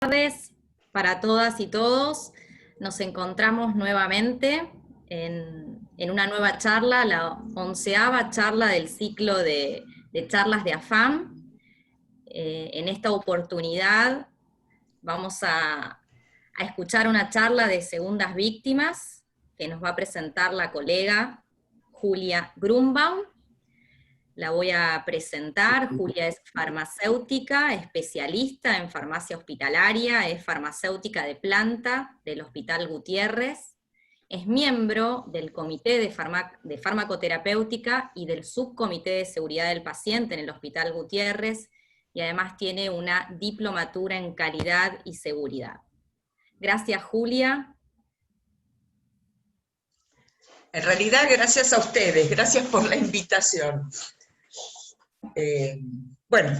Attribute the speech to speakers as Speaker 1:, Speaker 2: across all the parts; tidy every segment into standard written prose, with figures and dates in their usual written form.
Speaker 1: Tardes para todas y todos. Nos encontramos nuevamente en una nueva charla, la 11ª charla del ciclo de charlas de AFAM. En esta oportunidad vamos a escuchar una charla de segundas víctimas que nos va a presentar la colega Julia Grunbaum. La voy a presentar. Julia es farmacéutica, especialista en farmacia hospitalaria, es farmacéutica de planta del Hospital Gutiérrez, es miembro del Comité de Farmacoterapéutica y del Subcomité de Seguridad del Paciente en el Hospital Gutiérrez, y además tiene una diplomatura en calidad y seguridad. Gracias, Julia.
Speaker 2: En realidad, gracias a ustedes, gracias por la invitación. Bueno,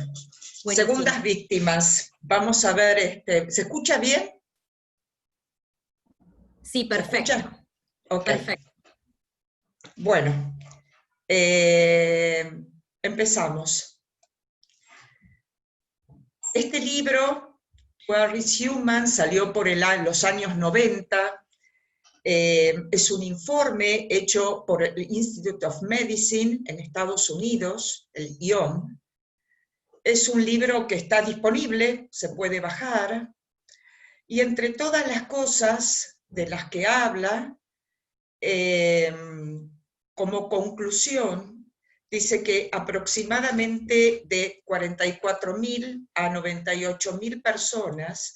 Speaker 2: buenísimo. Segundas víctimas. Vamos a ver, ¿se escucha bien?
Speaker 1: Sí, perfecto.
Speaker 2: Ok.
Speaker 1: Perfecto.
Speaker 2: Bueno, empezamos. Este libro, Where is Human, salió por los años 90. Es un informe hecho por el Institute of Medicine en Estados Unidos, el IOM. Es un libro que está disponible, se puede bajar, y entre todas las cosas de las que habla, como conclusión, dice que aproximadamente de 44.000 a 98.000 personas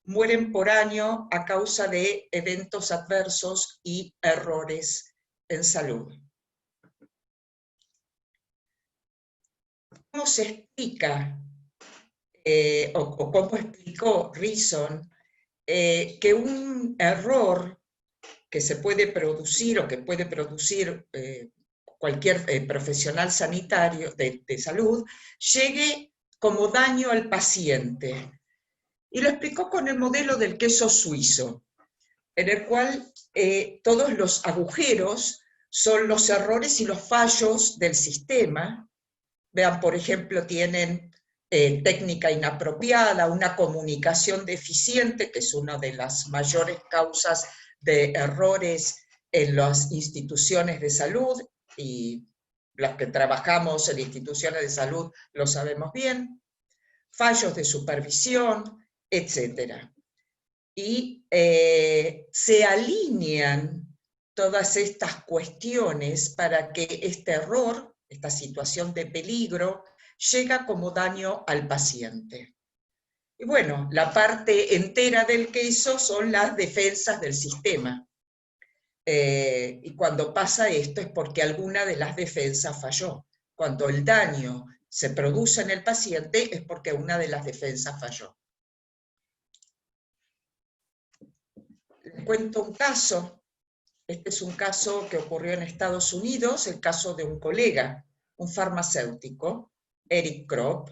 Speaker 2: mueren por año a causa de eventos adversos y errores en salud. ¿Cómo se explica, o cómo explicó Reason, que un error que se puede producir o que puede producir cualquier profesional sanitario de salud, llegue como daño al paciente? Y lo explicó con el modelo del queso suizo, en el cual todos los agujeros son los errores y los fallos del sistema. Vean, por ejemplo, tienen técnica inapropiada, una comunicación deficiente, que es una de las mayores causas de errores en las instituciones de salud, y las que trabajamos en instituciones de salud lo sabemos bien, fallos de supervisión, etc. Y se alinean todas estas cuestiones para que este error, esta situación de peligro, llega como daño al paciente. Y bueno, la parte entera del queso son las defensas del sistema. Y cuando pasa esto es porque alguna de las defensas falló. Cuando el daño se produce en el paciente es porque una de las defensas falló. Les cuento un caso. Este es un caso que ocurrió en Estados Unidos, el caso de un colega, un farmacéutico, Eric Kropp.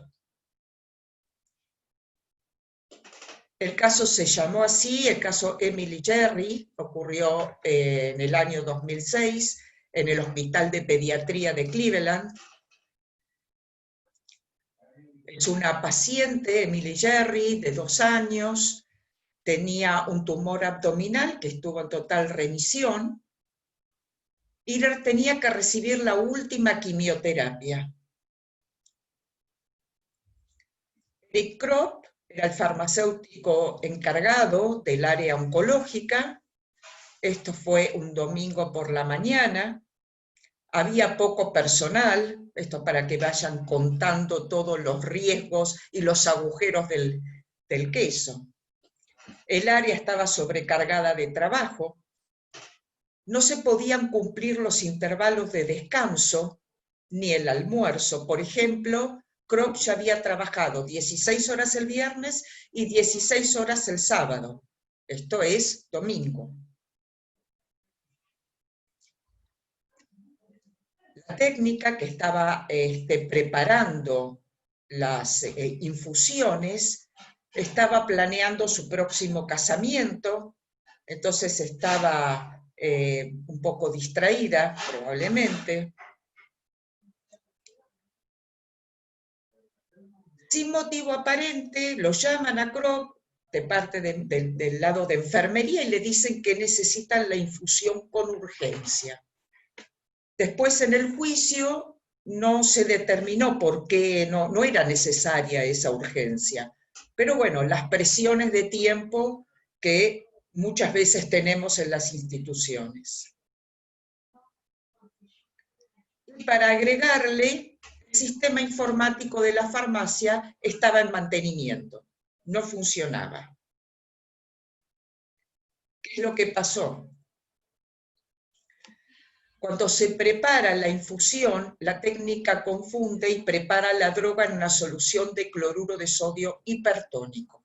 Speaker 2: El caso se llamó así, el caso Emily Jerry, ocurrió en el año 2006 en el Hospital de Pediatría de Cleveland. Es una paciente, Emily Jerry, de 2 años, tenía un tumor abdominal que estuvo en total remisión, y tenía que recibir la última quimioterapia. Eric Kropp era el farmacéutico encargado del área oncológica. Esto fue un domingo por la mañana. Había poco personal, esto para que vayan contando todos los riesgos y los agujeros del queso. El área estaba sobrecargada de trabajo. No se podían cumplir los intervalos de descanso ni el almuerzo. Por ejemplo, Kropp ya había trabajado 16 horas el viernes y 16 horas el sábado. Esto es domingo. La técnica que estaba preparando las infusiones estaba planeando su próximo casamiento, entonces estaba un poco distraída, probablemente. Sin motivo aparente, lo llaman a Kropp de parte del lado de enfermería y le dicen que necesitan la infusión con urgencia. Después en el juicio no se determinó por qué no era necesaria esa urgencia. Pero bueno, las presiones de tiempo que muchas veces tenemos en las instituciones. Y para agregarle, el sistema informático de la farmacia estaba en mantenimiento, no funcionaba. ¿Qué es lo que pasó? Cuando se prepara la infusión, la técnica confunde y prepara la droga en una solución de cloruro de sodio hipertónico.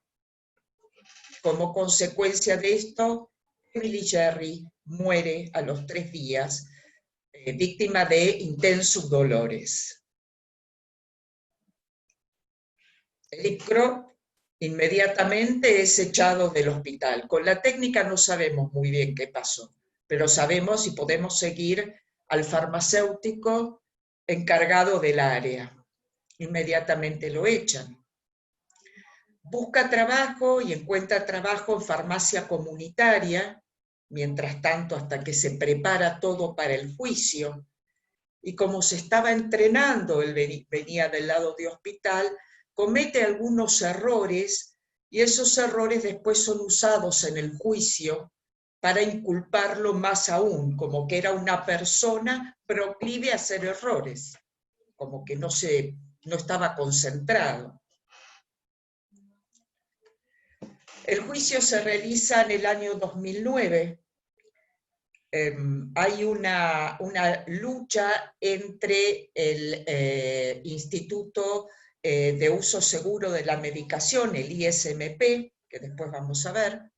Speaker 2: Como consecuencia de esto, Emily Jerry muere a los 3 días, víctima de intensos dolores. Eric Krop inmediatamente es echado del hospital. Con la técnica no sabemos muy bien qué pasó, pero sabemos y podemos seguir al farmacéutico encargado del área. Inmediatamente lo echan. Busca trabajo y encuentra trabajo en farmacia comunitaria, mientras tanto hasta que se prepara todo para el juicio. Y como se estaba entrenando, él venía del lado de hospital, comete algunos errores y esos errores después son usados en el juicio para inculparlo más aún, como que era una persona proclive a hacer errores, como que no estaba concentrado. El juicio se realiza en el año 2009. Hay una lucha entre el Instituto de Uso Seguro de la Medicación, el ISMP, que después vamos a ver,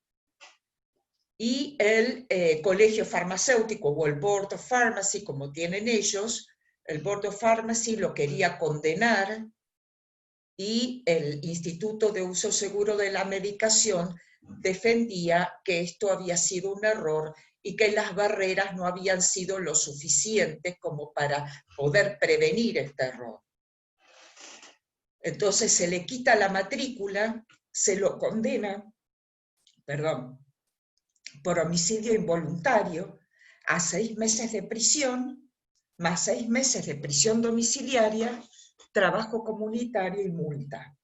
Speaker 2: y el Colegio Farmacéutico o el Board of Pharmacy, como tienen ellos. El Board of Pharmacy lo quería condenar y el Instituto de Uso Seguro de la Medicación defendía que esto había sido un error y que las barreras no habían sido lo suficientes como para poder prevenir este error. Entonces se le quita la matrícula, se lo condena, por homicidio involuntario a 6 meses de prisión, más 6 meses de prisión domiciliaria, trabajo comunitario y multa.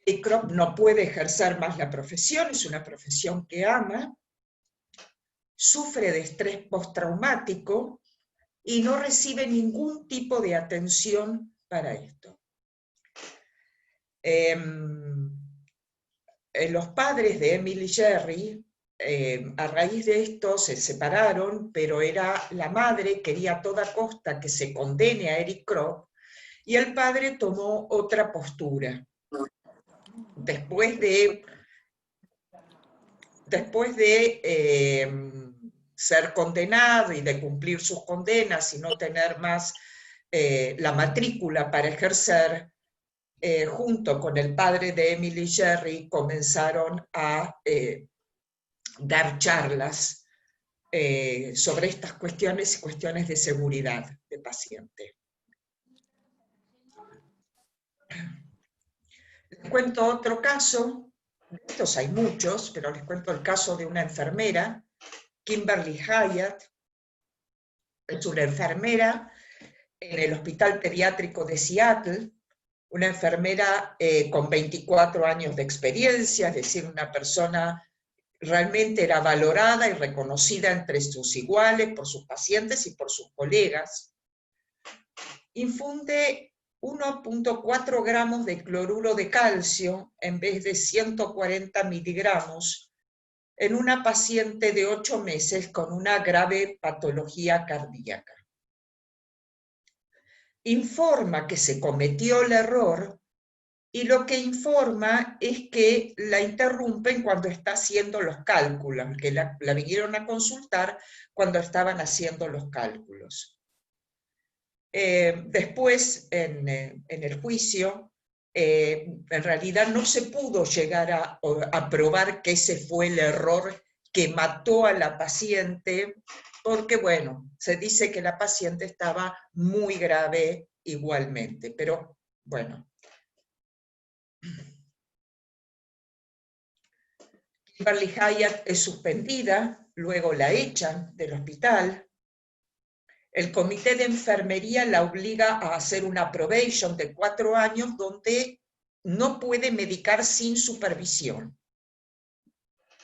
Speaker 2: Y Krop no puede ejercer más la profesión, es una profesión que ama, sufre de estrés postraumático y no recibe ningún tipo de atención para esto. Los padres de Emily Jerry, a raíz de esto se separaron, pero la madre quería a toda costa que se condene a Eric Krop, y el padre tomó otra postura. Después de ser condenado y de cumplir sus condenas y no tener más la matrícula para ejercer, junto con el padre de Emily Jerry comenzaron a dar charlas sobre estas cuestiones y cuestiones de seguridad de paciente. Les cuento otro caso, estos hay muchos, pero les cuento el caso de una enfermera, Kimberly Hyatt. Es una enfermera en el Hospital Pediátrico de Seattle, una enfermera con 24 años de experiencia, es decir, una persona realmente era valorada y reconocida entre sus iguales, por sus pacientes y por sus colegas. Infunde 1.4 gramos de cloruro de calcio en vez de 140 miligramos en una paciente de 8 meses con una grave patología cardíaca. Informa que se cometió el error y lo que informa es que la interrumpen cuando está haciendo los cálculos, que la vinieron a consultar cuando estaban haciendo los cálculos. Después, en el juicio, en realidad no se pudo llegar a probar que ese fue el error que mató a la paciente, porque, bueno, se dice que la paciente estaba muy grave igualmente, pero, bueno, Kimberly Hyatt es suspendida, luego la echan del hospital. El comité de enfermería la obliga a hacer una probation de 4 años donde no puede medicar sin supervisión.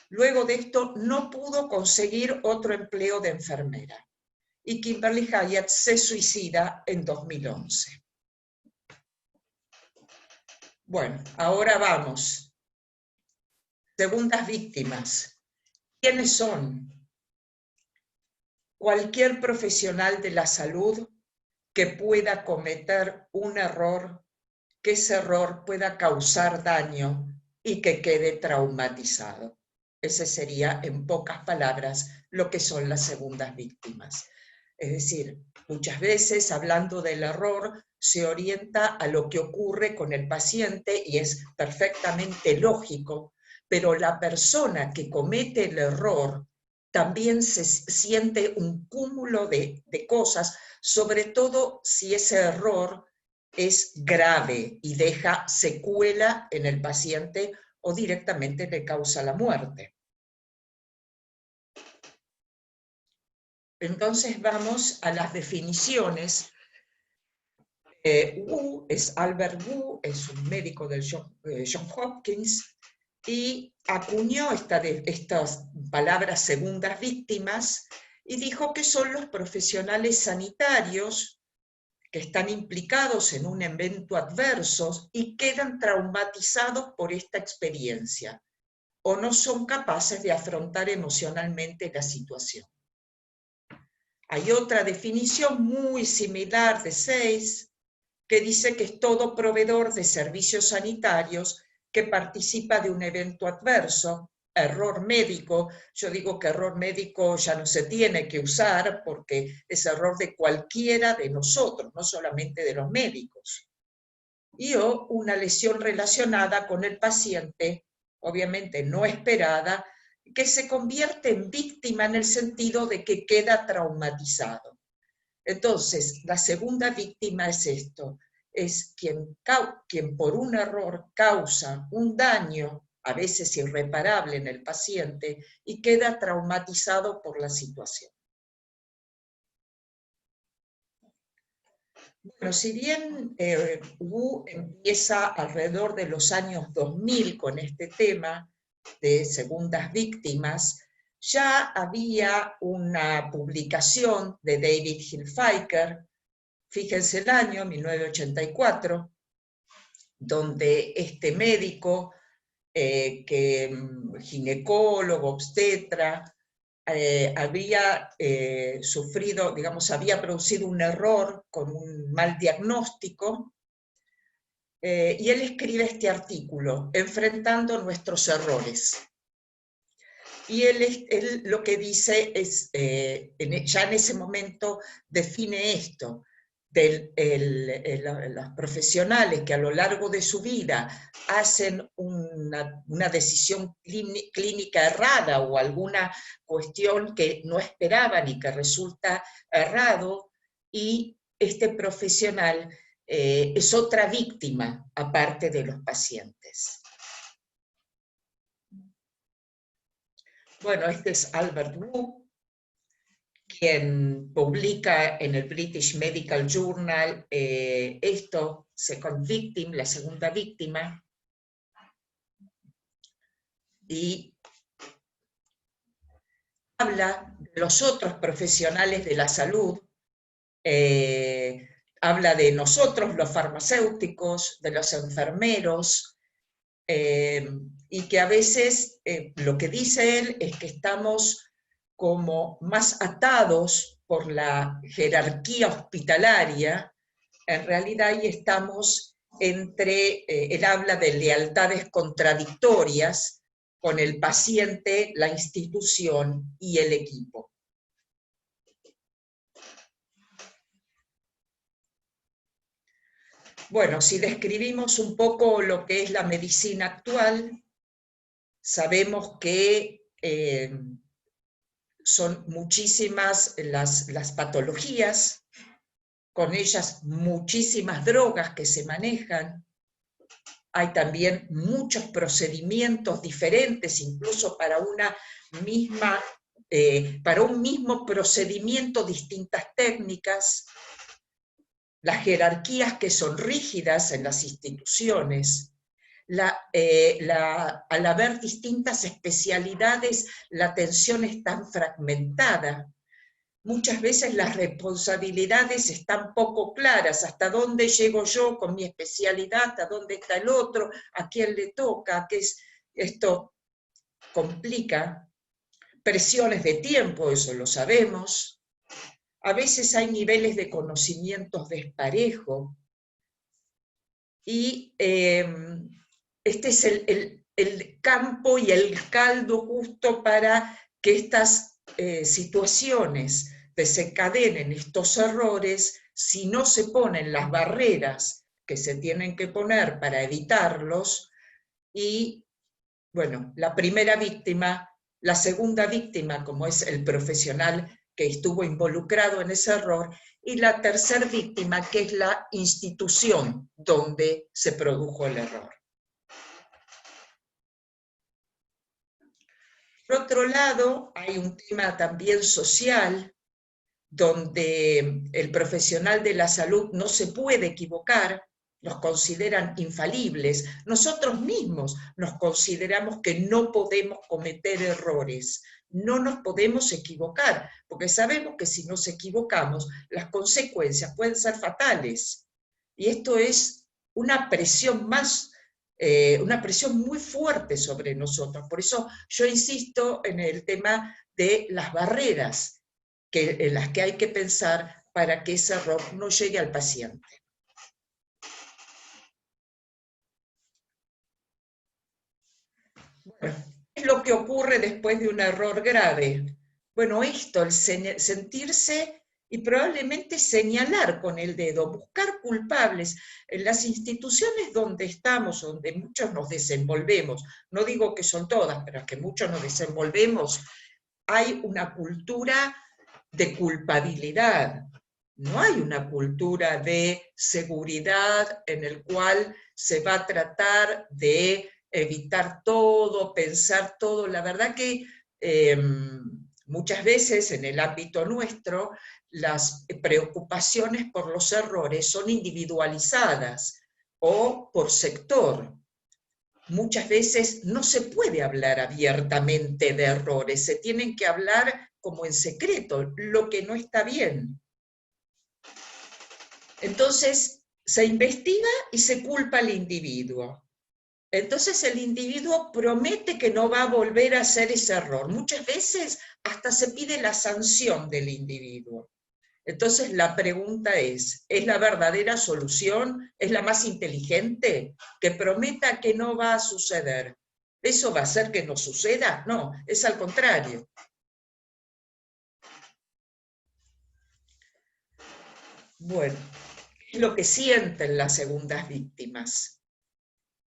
Speaker 2: Luego de esto no pudo conseguir otro empleo de enfermera. Y Kimberly Hyatt se suicida en 2011. Bueno, ahora vamos. Segundas víctimas. ¿Quiénes son? Cualquier profesional de la salud que pueda cometer un error, que ese error pueda causar daño y que quede traumatizado. Ese sería, en pocas palabras, lo que son las segundas víctimas. Es decir, muchas veces, hablando del error, se orienta a lo que ocurre con el paciente y es perfectamente lógico, pero la persona que comete el error también se siente un cúmulo de cosas, sobre todo si ese error es grave y deja secuela en el paciente o directamente le causa la muerte. Entonces vamos a las definiciones. Wu es Albert Wu, es un médico del Johns Hopkins, y acuñó estas palabras segundas víctimas y dijo que son los profesionales sanitarios que están implicados en un evento adverso y quedan traumatizados por esta experiencia o no son capaces de afrontar emocionalmente la situación. Hay otra definición muy similar de Sayce que dice que es todo proveedor de servicios sanitarios que participa de un evento adverso, error médico. Yo digo que error médico ya no se tiene que usar porque es error de cualquiera de nosotros, no solamente de los médicos. Y o una lesión relacionada con el paciente, obviamente no esperada, que se convierte en víctima en el sentido de que queda traumatizado. Entonces, la segunda víctima es esto, es quien por un error causa un daño, a veces irreparable en el paciente, y queda traumatizado por la situación. Bueno, si bien Wu empieza alrededor de los años 2000 con este tema de segundas víctimas, ya había una publicación de David Hilfiker, fíjense el año, 1984, donde este médico, ginecólogo, obstetra, había sufrido, digamos, había producido un error con un mal diagnóstico, y él escribe este artículo, Enfrentando nuestros errores. Y él lo que dice es, ya en ese momento define esto, los profesionales que a lo largo de su vida hacen una decisión clínica errada o alguna cuestión que no esperaban y que resulta errado, y este profesional es otra víctima aparte de los pacientes. Bueno, este es Albert Wu, quien publica en el British Medical Journal esto, Second Victim, la segunda víctima, y habla de los otros profesionales de la salud, habla de nosotros, los farmacéuticos, de los enfermeros, y que a veces lo que dice él es que estamos como más atados por la jerarquía hospitalaria. En realidad ahí estamos entre, él habla de lealtades contradictorias con el paciente, la institución y el equipo. Bueno, si describimos un poco lo que es la medicina actual, sabemos que son muchísimas las patologías, con ellas muchísimas drogas que se manejan, hay también muchos procedimientos diferentes, incluso para una misma, para un mismo procedimiento, distintas técnicas, las jerarquías que son rígidas en las instituciones, al haber distintas especialidades, la atención es tan fragmentada. Muchas veces las responsabilidades están poco claras, hasta dónde llego yo con mi especialidad, hasta dónde está el otro, a quién le toca, esto complica. Presiones de tiempo, eso lo sabemos. A veces hay niveles de conocimientos desparejo. Y este es el campo y el caldo justo para que estas situaciones desencadenen estos errores si no se ponen las barreras que se tienen que poner para evitarlos. Y, bueno, la primera víctima, la segunda víctima, como es el profesional que estuvo involucrado en ese error, y la tercera víctima, que es la institución donde se produjo el error. Por otro lado, hay un tema también social, donde el profesional de la salud no se puede equivocar, nos consideran infalibles. Nosotros mismos nos consideramos que no podemos cometer errores, no nos podemos equivocar, porque sabemos que si nos equivocamos, las consecuencias pueden ser fatales. Y esto es una presión una presión muy fuerte sobre nosotros. Por eso yo insisto en el tema de las barreras en las que hay que pensar para que ese error no llegue al paciente. Bueno, ¿qué es lo que ocurre después de un error grave? Bueno, esto, el sentirse y probablemente señalar con el dedo, buscar culpables. En las instituciones donde estamos, donde muchos nos desenvolvemos, no digo que son todas, pero que muchos nos desenvolvemos, hay una cultura de culpabilidad. No hay una cultura de seguridad en el cual se va a tratar de evitar todo, pensar todo. La verdad que muchas veces en el ámbito nuestro las preocupaciones por los errores son individualizadas o por sector. Muchas veces no se puede hablar abiertamente de errores, se tienen que hablar como en secreto, lo que no está bien. Entonces se investiga y se culpa al individuo. Entonces el individuo promete que no va a volver a hacer ese error. Muchas veces hasta se pide la sanción del individuo. Entonces la pregunta ¿es la verdadera solución? ¿Es la más inteligente? Que prometa que no va a suceder. ¿Eso va a hacer que no suceda? No, es al contrario. Bueno, ¿qué es lo que sienten las segundas víctimas?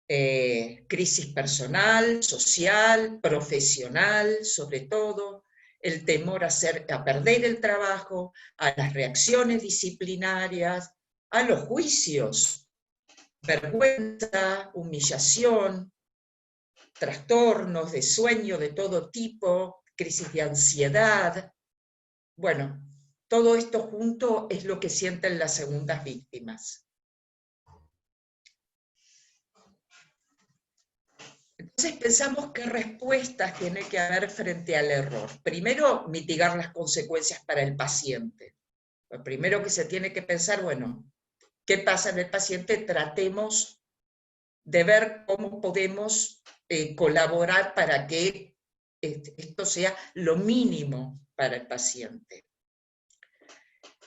Speaker 2: Crisis personal, social, profesional, sobre todo, el temor a perder el trabajo, a las reacciones disciplinarias, a los juicios, vergüenza, humillación, trastornos de sueño de todo tipo, crisis de ansiedad. Bueno, todo esto junto es lo que sienten las segundas víctimas. Entonces pensamos qué respuestas tiene que haber frente al error. Primero, mitigar las consecuencias para el paciente. Lo primero que se tiene que pensar, bueno, ¿qué pasa en el paciente? Tratemos de ver cómo podemos colaborar para que esto sea lo mínimo para el paciente.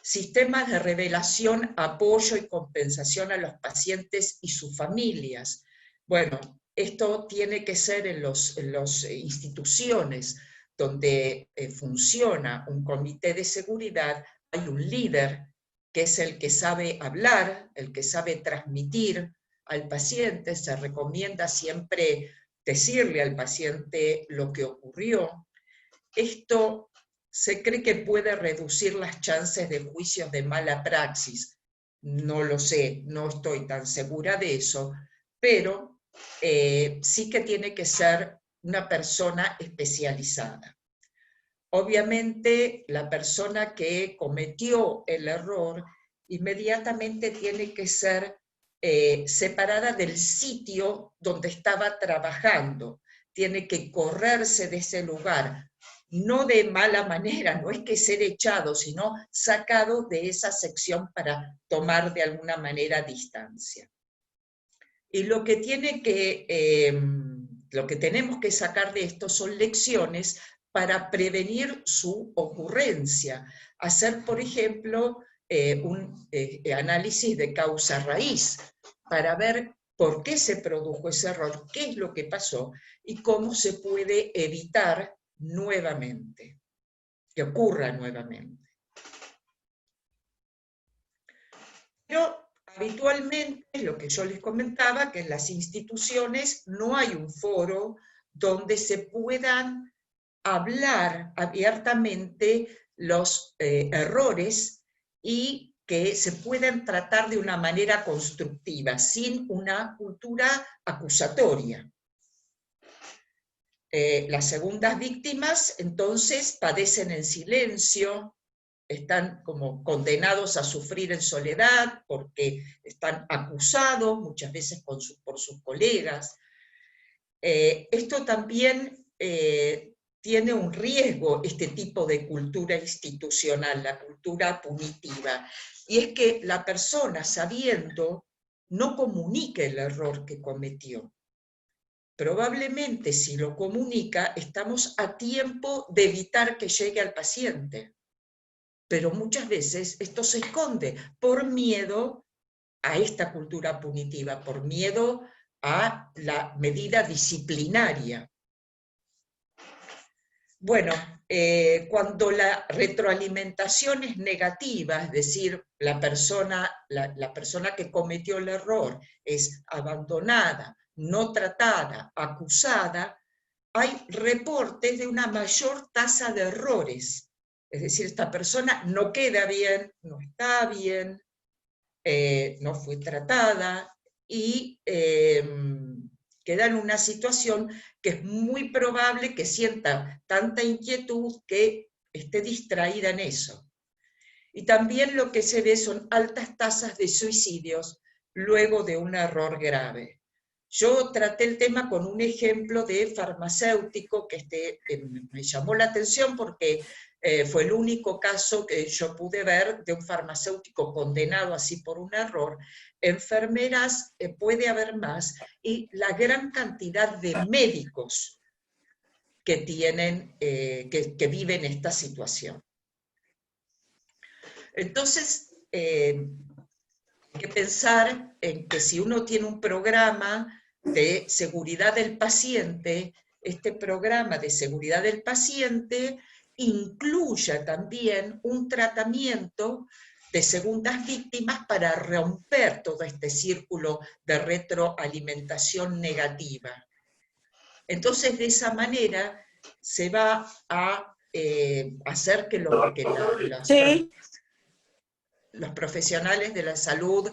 Speaker 2: Sistemas de revelación, apoyo y compensación a los pacientes y sus familias. Bueno, esto tiene que ser en las instituciones donde funciona un comité de seguridad, hay un líder que es el que sabe hablar, el que sabe transmitir al paciente. Se recomienda siempre decirle al paciente lo que ocurrió. Esto se cree que puede reducir las chances de juicios de mala praxis. No lo sé, no estoy tan segura de eso, pero sí que tiene que ser una persona especializada. Obviamente, la persona que cometió el error inmediatamente tiene que ser separada del sitio donde estaba trabajando, tiene que correrse de ese lugar, no de mala manera, no es que ser echado, sino sacado de esa sección para tomar de alguna manera distancia. Y lo que tenemos que sacar de esto son lecciones para prevenir su ocurrencia. Hacer, por ejemplo, un análisis de causa-raíz para ver por qué se produjo ese error, qué es lo que pasó y cómo se puede evitar nuevamente, que ocurra nuevamente. Pero habitualmente, lo que yo les comentaba, que en las instituciones no hay un foro donde se puedan hablar abiertamente los errores y que se puedan tratar de una manera constructiva, sin una cultura acusatoria. Las segundas víctimas, entonces, padecen en silencio, están como condenados a sufrir en soledad porque están acusados muchas veces por sus colegas. Esto también tiene un riesgo, este tipo de cultura institucional, la cultura punitiva, y es que la persona, sabiendo, no comunique el error que cometió. Probablemente si lo comunica, estamos a tiempo de evitar que llegue al paciente. Pero muchas veces esto se esconde por miedo a esta cultura punitiva, por miedo a la medida disciplinaria. Bueno, cuando la retroalimentación es negativa, es decir, la persona que cometió el error es abandonada, no tratada, acusada, hay reportes de una mayor tasa de errores. Es decir, esta persona no queda bien, no está bien, no fue tratada y queda en una situación que es muy probable que sienta tanta inquietud que esté distraída en eso. Y también lo que se ve son altas tasas de suicidios luego de un error grave. Yo traté el tema con un ejemplo de farmacéutico que me llamó la atención porque fue el único caso que yo pude ver de un farmacéutico condenado así por un error. Enfermeras puede haber más, y la gran cantidad de médicos que que viven esta situación. Entonces, hay que pensar en que si uno tiene un programa de seguridad del paciente, este programa de seguridad del paciente incluya también un tratamiento de segundas víctimas para romper todo este círculo de retroalimentación negativa. Entonces, de esa manera se va a hacer que los profesionales de la salud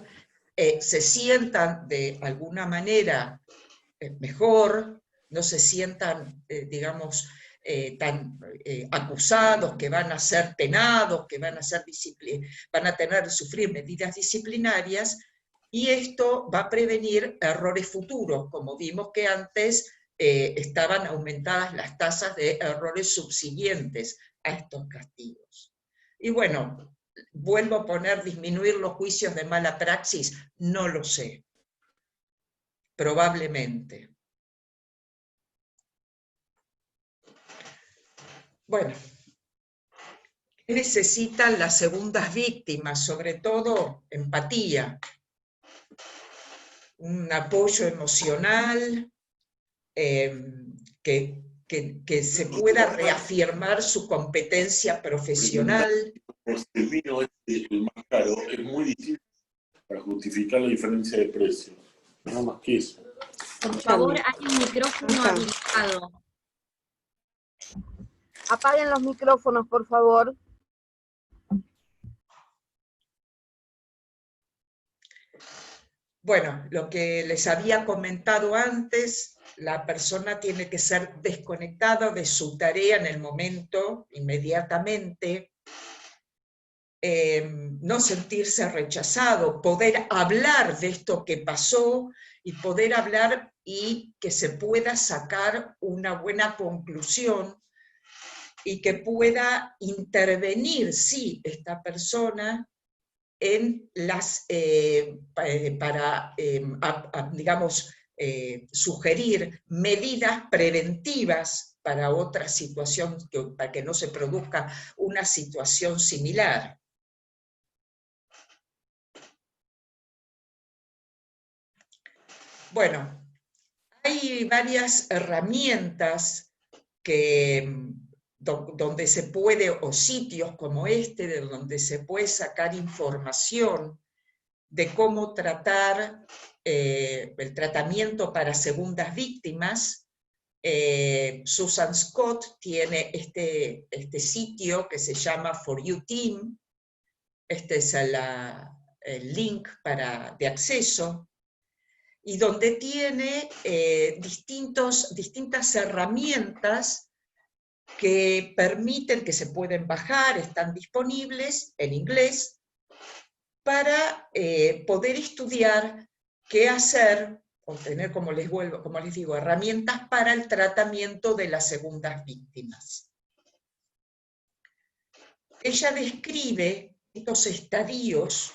Speaker 2: se sientan de alguna manera mejor, no se sientan, digamos, tan acusados, que van a ser penados, que van a tener que sufrir medidas disciplinarias, y esto va a prevenir errores futuros, como vimos que antes estaban aumentadas las tasas de errores subsiguientes a estos castigos. Y bueno, vuelvo a poner disminuir los juicios de mala praxis, no lo sé. Probablemente. Bueno, ¿qué necesitan las segundas víctimas? Sobre todo, empatía, un apoyo emocional, que se pueda reafirmar su competencia profesional.
Speaker 3: El vino es el más caro, es muy difícil para justificar la diferencia de precio. Nada más que eso.
Speaker 1: Por favor, hay un micrófono habilitado.
Speaker 4: Apaguen los micrófonos, por favor.
Speaker 2: Bueno, lo que les había comentado antes, la persona tiene que ser desconectada de su tarea en el momento, inmediatamente, no sentirse rechazado, poder hablar de esto que pasó y poder hablar y que se pueda sacar una buena conclusión y que pueda intervenir, sí, esta persona en las, para, digamos, sugerir medidas preventivas para otra situación, para que no se produzca una situación similar. Bueno, hay varias herramientas que, donde se puede, o sitios como este, de donde se puede sacar información de cómo tratar el tratamiento para segundas víctimas. Susan Scott tiene este sitio que se llama For You Team. Este es el link de acceso, y donde tiene distintas herramientas que permiten, que se pueden bajar, están disponibles en inglés, para poder estudiar qué hacer, o tener, como les digo, herramientas para el tratamiento de las segundas víctimas. Ella describe estos estadios.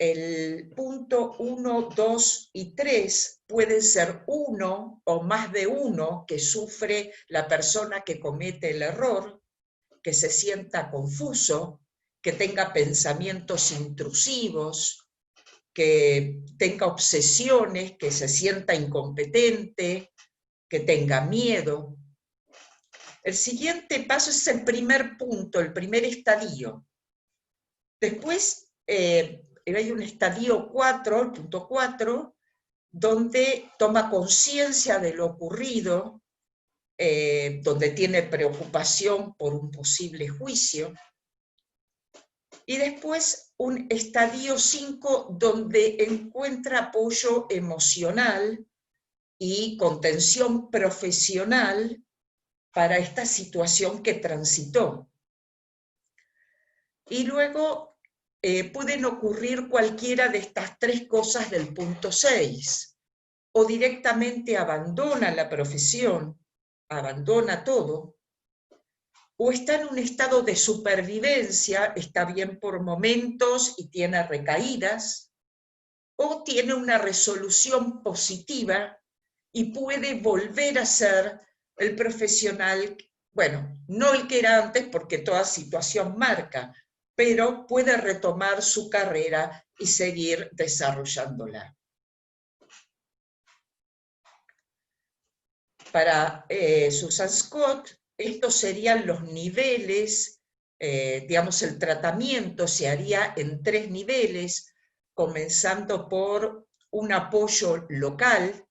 Speaker 2: El punto 1, 2 y 3 pueden ser uno o más de uno que sufre la persona que comete el error, que se sienta confuso, que tenga pensamientos intrusivos, que tenga obsesiones, que se sienta incompetente, que tenga miedo. El siguiente paso es el primer punto, el primer estadio. Después hay un estadio 4, el punto 4, donde toma conciencia de lo ocurrido, donde tiene preocupación por un posible juicio. Y después un estadio 5, donde encuentra apoyo emocional y contención profesional para esta situación que transitó. Y luego pueden ocurrir cualquiera de estas tres cosas del punto 6. O directamente abandona la profesión, abandona todo, o está en un estado de supervivencia, está bien por momentos y tiene recaídas, o tiene una resolución positiva y puede volver a ser el profesional, bueno, no el que era antes porque toda situación marca, pero puede retomar su carrera y seguir desarrollándola. Para Susan Scott, estos serían los niveles, digamos, el tratamiento se haría en 3 niveles, comenzando por un apoyo local,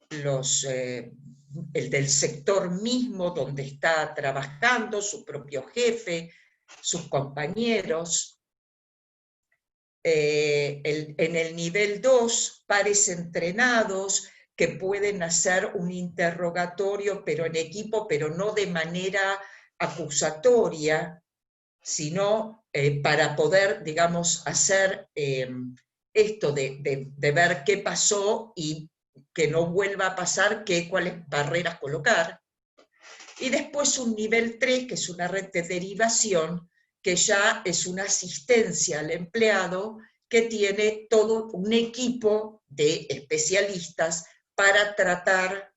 Speaker 2: el del sector mismo donde está trabajando, su propio jefe, sus compañeros. En el nivel 2, pares entrenados, que pueden hacer un interrogatorio, pero en equipo, pero no de manera acusatoria, sino para poder, digamos, hacer esto de ver qué pasó y que no vuelva a pasar, cuáles barreras colocar. Y después un nivel 3, que es una red de derivación, que ya es una asistencia al empleado que tiene todo un equipo de especialistas para tratar,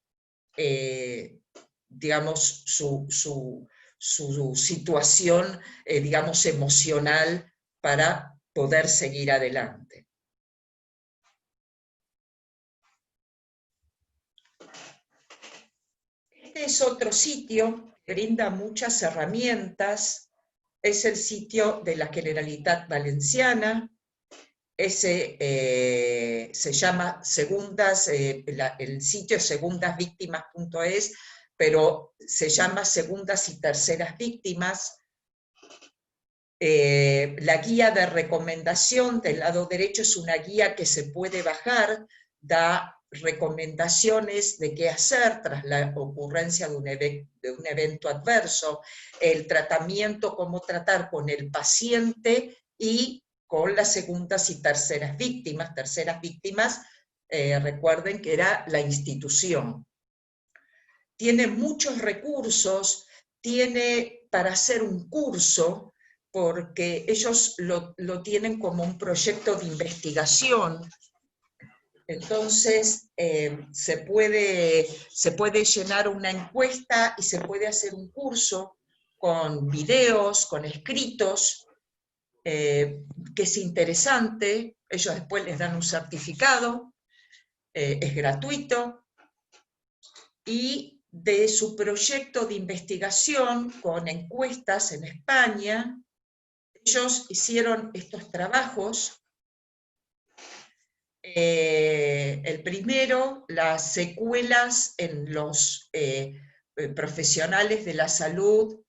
Speaker 2: digamos, su situación, digamos, emocional para poder seguir adelante. Este es otro sitio que brinda muchas herramientas, es el sitio de la Generalitat Valenciana. Ese se llama el sitio es segundasvíctimas.es, pero se llama Segundas y Terceras Víctimas. La guía de recomendación del lado derecho es una guía que se puede bajar, da recomendaciones de qué hacer tras la ocurrencia de un evento adverso, el tratamiento, cómo tratar con el paciente y con las segundas y terceras víctimas. Recuerden que era la institución. Tiene muchos recursos, tiene para hacer un curso, porque ellos lo tienen como un proyecto de investigación. Entonces, se puede llenar una encuesta y se puede hacer un curso con videos, con escritos, que es interesante. Ellos después les dan un certificado, es gratuito, y de su proyecto de investigación con encuestas en España, ellos hicieron estos trabajos. El primero, las secuelas en los profesionales de la salud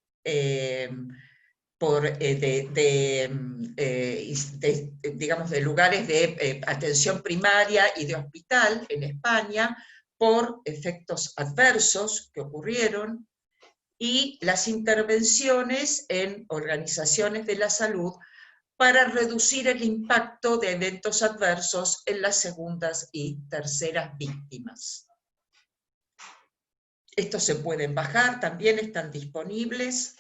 Speaker 2: digamos, de lugares de atención primaria y de hospital en España por efectos adversos que ocurrieron, y las intervenciones en organizaciones de la salud para reducir el impacto de eventos adversos en las segundas y terceras víctimas. Estos se pueden bajar, también están disponibles.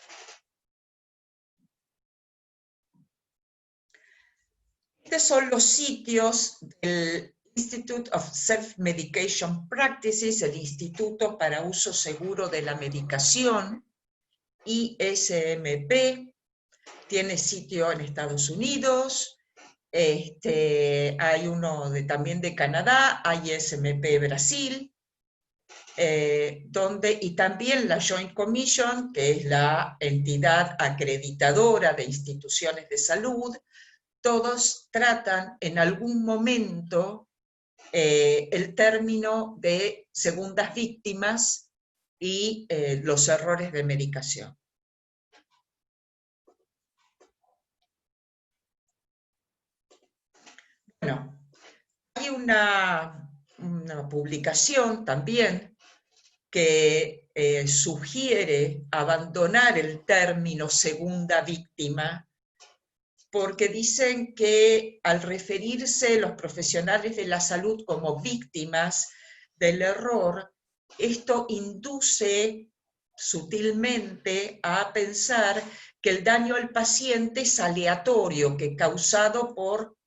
Speaker 2: Estos son los sitios del Institute of Self-Medication Practices, el Instituto para Uso Seguro de la Medicación, ISMP. Tiene sitio en Estados Unidos, hay uno también de Canadá, ISMP Brasil, y también la Joint Commission, que es la entidad acreditadora de instituciones de salud. Todos tratan en algún momento el término de segundas víctimas y los errores de medicación. Bueno, hay una publicación también que sugiere abandonar el término segunda víctima, porque dicen que al referirse los profesionales de la salud como víctimas del error, esto induce sutilmente a pensar que el daño al paciente es aleatorio, que causado por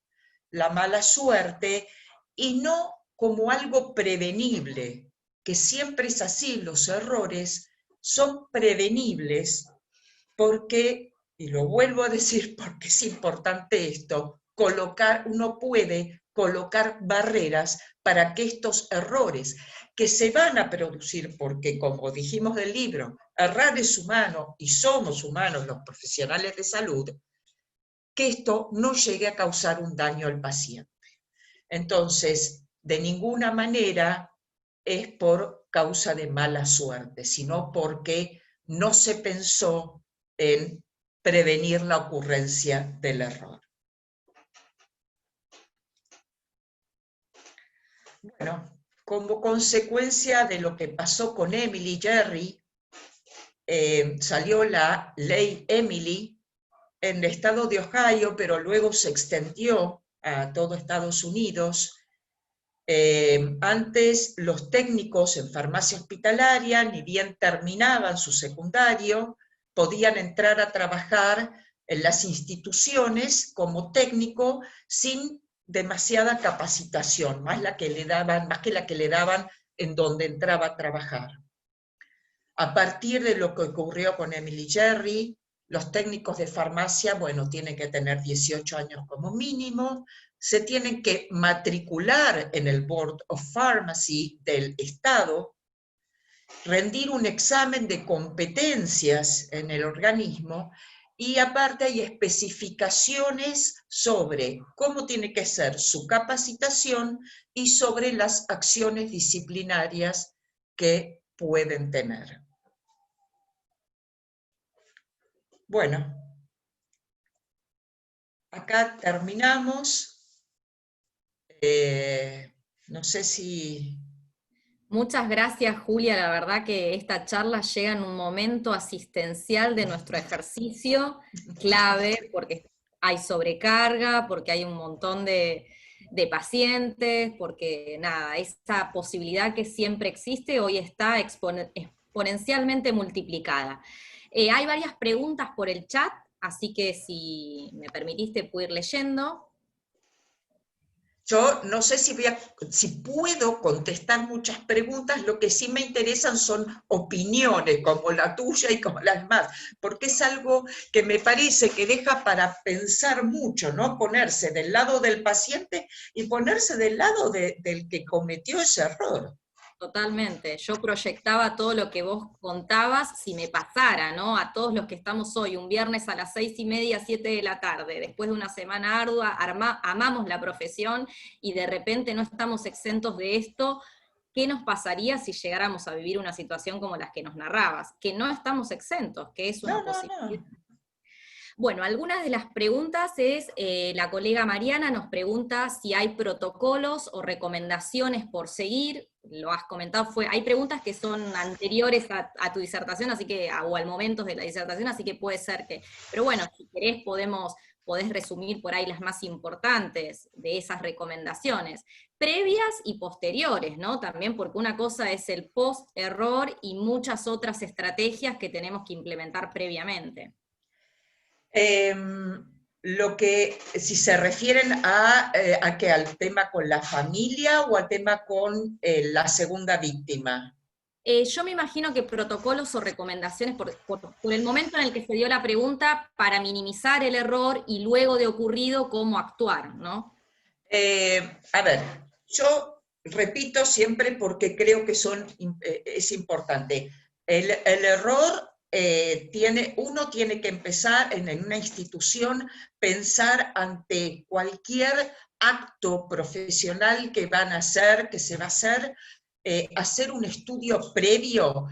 Speaker 2: la mala suerte, y no como algo prevenible, que siempre es así. Los errores son prevenibles porque, y lo vuelvo a decir porque es importante esto, uno puede colocar barreras para que estos errores que se van a producir, porque como dijimos del libro, errar es humano y somos humanos los profesionales de salud, que esto no llegue a causar un daño al paciente. Entonces, de ninguna manera es por causa de mala suerte, sino porque no se pensó en prevenir la ocurrencia del error. Bueno, como consecuencia de lo que pasó con Emily Jerry, salió la ley Emily en el estado de Ohio, pero luego se extendió a todo Estados Unidos. Antes los técnicos en farmacia hospitalaria, ni bien terminaban su secundario, podían entrar a trabajar en las instituciones como técnico sin demasiada capacitación, más que la que le daban en donde entraba a trabajar. A partir de lo que ocurrió con Emily Jerry, los técnicos de farmacia, bueno, tienen que tener 18 años como mínimo, se tienen que matricular en el Board of Pharmacy del Estado, rendir un examen de competencias en el organismo, y aparte hay especificaciones sobre cómo tiene que ser su capacitación y sobre las acciones disciplinarias que pueden tener. Bueno, acá terminamos. No sé si...
Speaker 1: Muchas gracias, Julia. La verdad que esta charla llega en un momento asistencial de nuestro ejercicio clave, porque hay sobrecarga, porque hay un montón de pacientes, porque nada, esa posibilidad que siempre existe hoy está exponencialmente multiplicada. Hay varias preguntas por el chat, así que si me permitiste puedo ir leyendo.
Speaker 2: Yo no sé si puedo contestar muchas preguntas, lo que sí me interesan son opiniones, como la tuya y como las demás, porque es algo que me parece que deja para pensar mucho, ¿no? Ponerse del lado del paciente y ponerse del lado del que cometió ese error.
Speaker 1: Totalmente, yo proyectaba todo lo que vos contabas si me pasara, ¿no? A todos los que estamos hoy, un viernes a las 6:30, 7 de la tarde, después de una semana ardua, amamos la profesión y de repente no estamos exentos de esto. ¿Qué nos pasaría si llegáramos a vivir una situación como las que nos narrabas? Que no estamos exentos, que es una
Speaker 2: No,
Speaker 1: posibilidad.
Speaker 2: no.
Speaker 1: Bueno, algunas de las preguntas es, la colega Mariana nos pregunta si hay protocolos o recomendaciones por seguir. Lo has comentado, hay preguntas que son anteriores a tu disertación, así que, o al momento de la disertación, así que puede ser que, pero bueno, si querés podés resumir por ahí las más importantes de esas recomendaciones, previas y posteriores, ¿no? También porque una cosa es el post-error y muchas otras estrategias que tenemos que implementar previamente.
Speaker 2: Si se refieren que al tema con la familia o al tema con la segunda víctima.
Speaker 1: Yo me imagino que protocolos o recomendaciones por el momento en el que se dio la pregunta para minimizar el error y luego de ocurrido cómo actuar, ¿no?
Speaker 2: A ver, yo repito siempre porque creo que es importante. El error uno tiene que empezar en una institución, pensar ante cualquier acto profesional que van a hacer, que se va a hacer, hacer un estudio previo,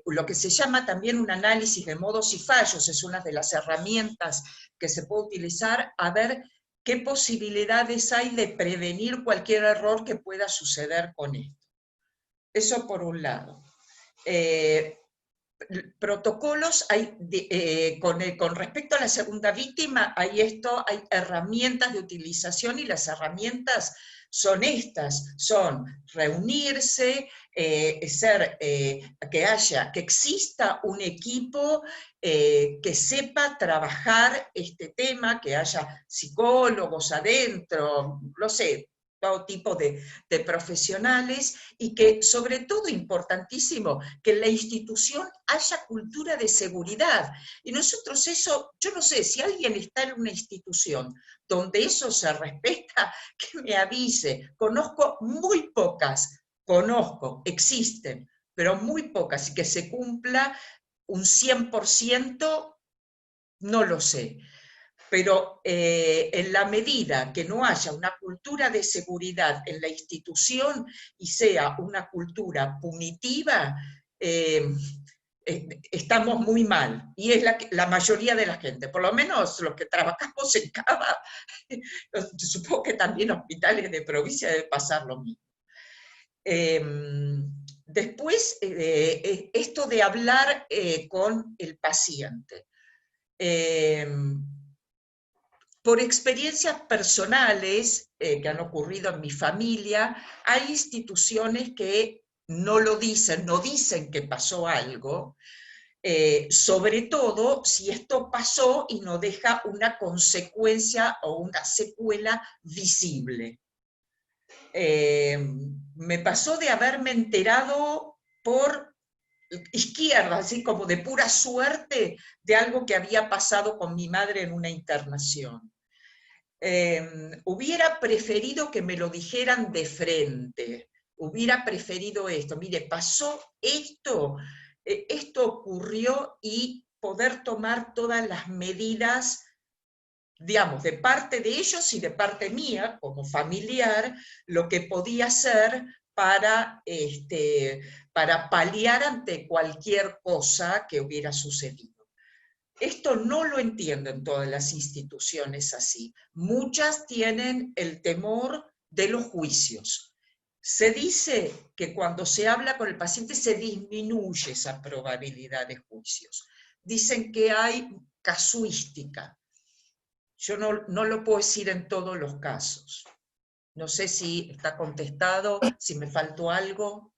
Speaker 2: lo que se llama también un análisis de modos y fallos, es una de las herramientas que se puede utilizar, a ver qué posibilidades hay de prevenir cualquier error que pueda suceder con esto. Eso por un lado. Protocolos, con respecto a la segunda víctima, hay herramientas de utilización y las herramientas son estas, son reunirse, que exista un equipo que sepa trabajar este tema, que haya psicólogos adentro, no sé, todo tipo de profesionales, y que, sobre todo, importantísimo, que en la institución haya cultura de seguridad. Y nosotros eso, yo no sé, si alguien está en una institución donde eso se respeta, que me avise. Conozco muy pocas, existen, pero muy pocas, y que se cumpla un 100%, no lo sé. Pero en la medida que no haya una cultura de seguridad en la institución y sea una cultura punitiva, estamos muy mal. Y es la mayoría de la gente, por lo menos los que trabajamos en Cava, supongo que también hospitales de provincia debe pasar lo mismo. Después, esto de hablar con el paciente. Por experiencias personales que han ocurrido en mi familia, hay instituciones que no lo dicen, no dicen que pasó algo, sobre todo si esto pasó y no deja una consecuencia o una secuela visible. Me pasó de haberme enterado por izquierda, así como de pura suerte, de algo que había pasado con mi madre en una internación. Hubiera preferido que me lo dijeran de frente, hubiera preferido esto, mire, pasó esto, esto ocurrió, y poder tomar todas las medidas, digamos, de parte de ellos y de parte mía, como familiar, lo que podía hacer para paliar ante cualquier cosa que hubiera sucedido. Esto no lo entienden todas las instituciones así. Muchas tienen el temor de los juicios. Se dice que cuando se habla con el paciente se disminuye esa probabilidad de juicios. Dicen que hay casuística. Yo no lo puedo decir en todos los casos. No sé si está contestado, si me faltó algo.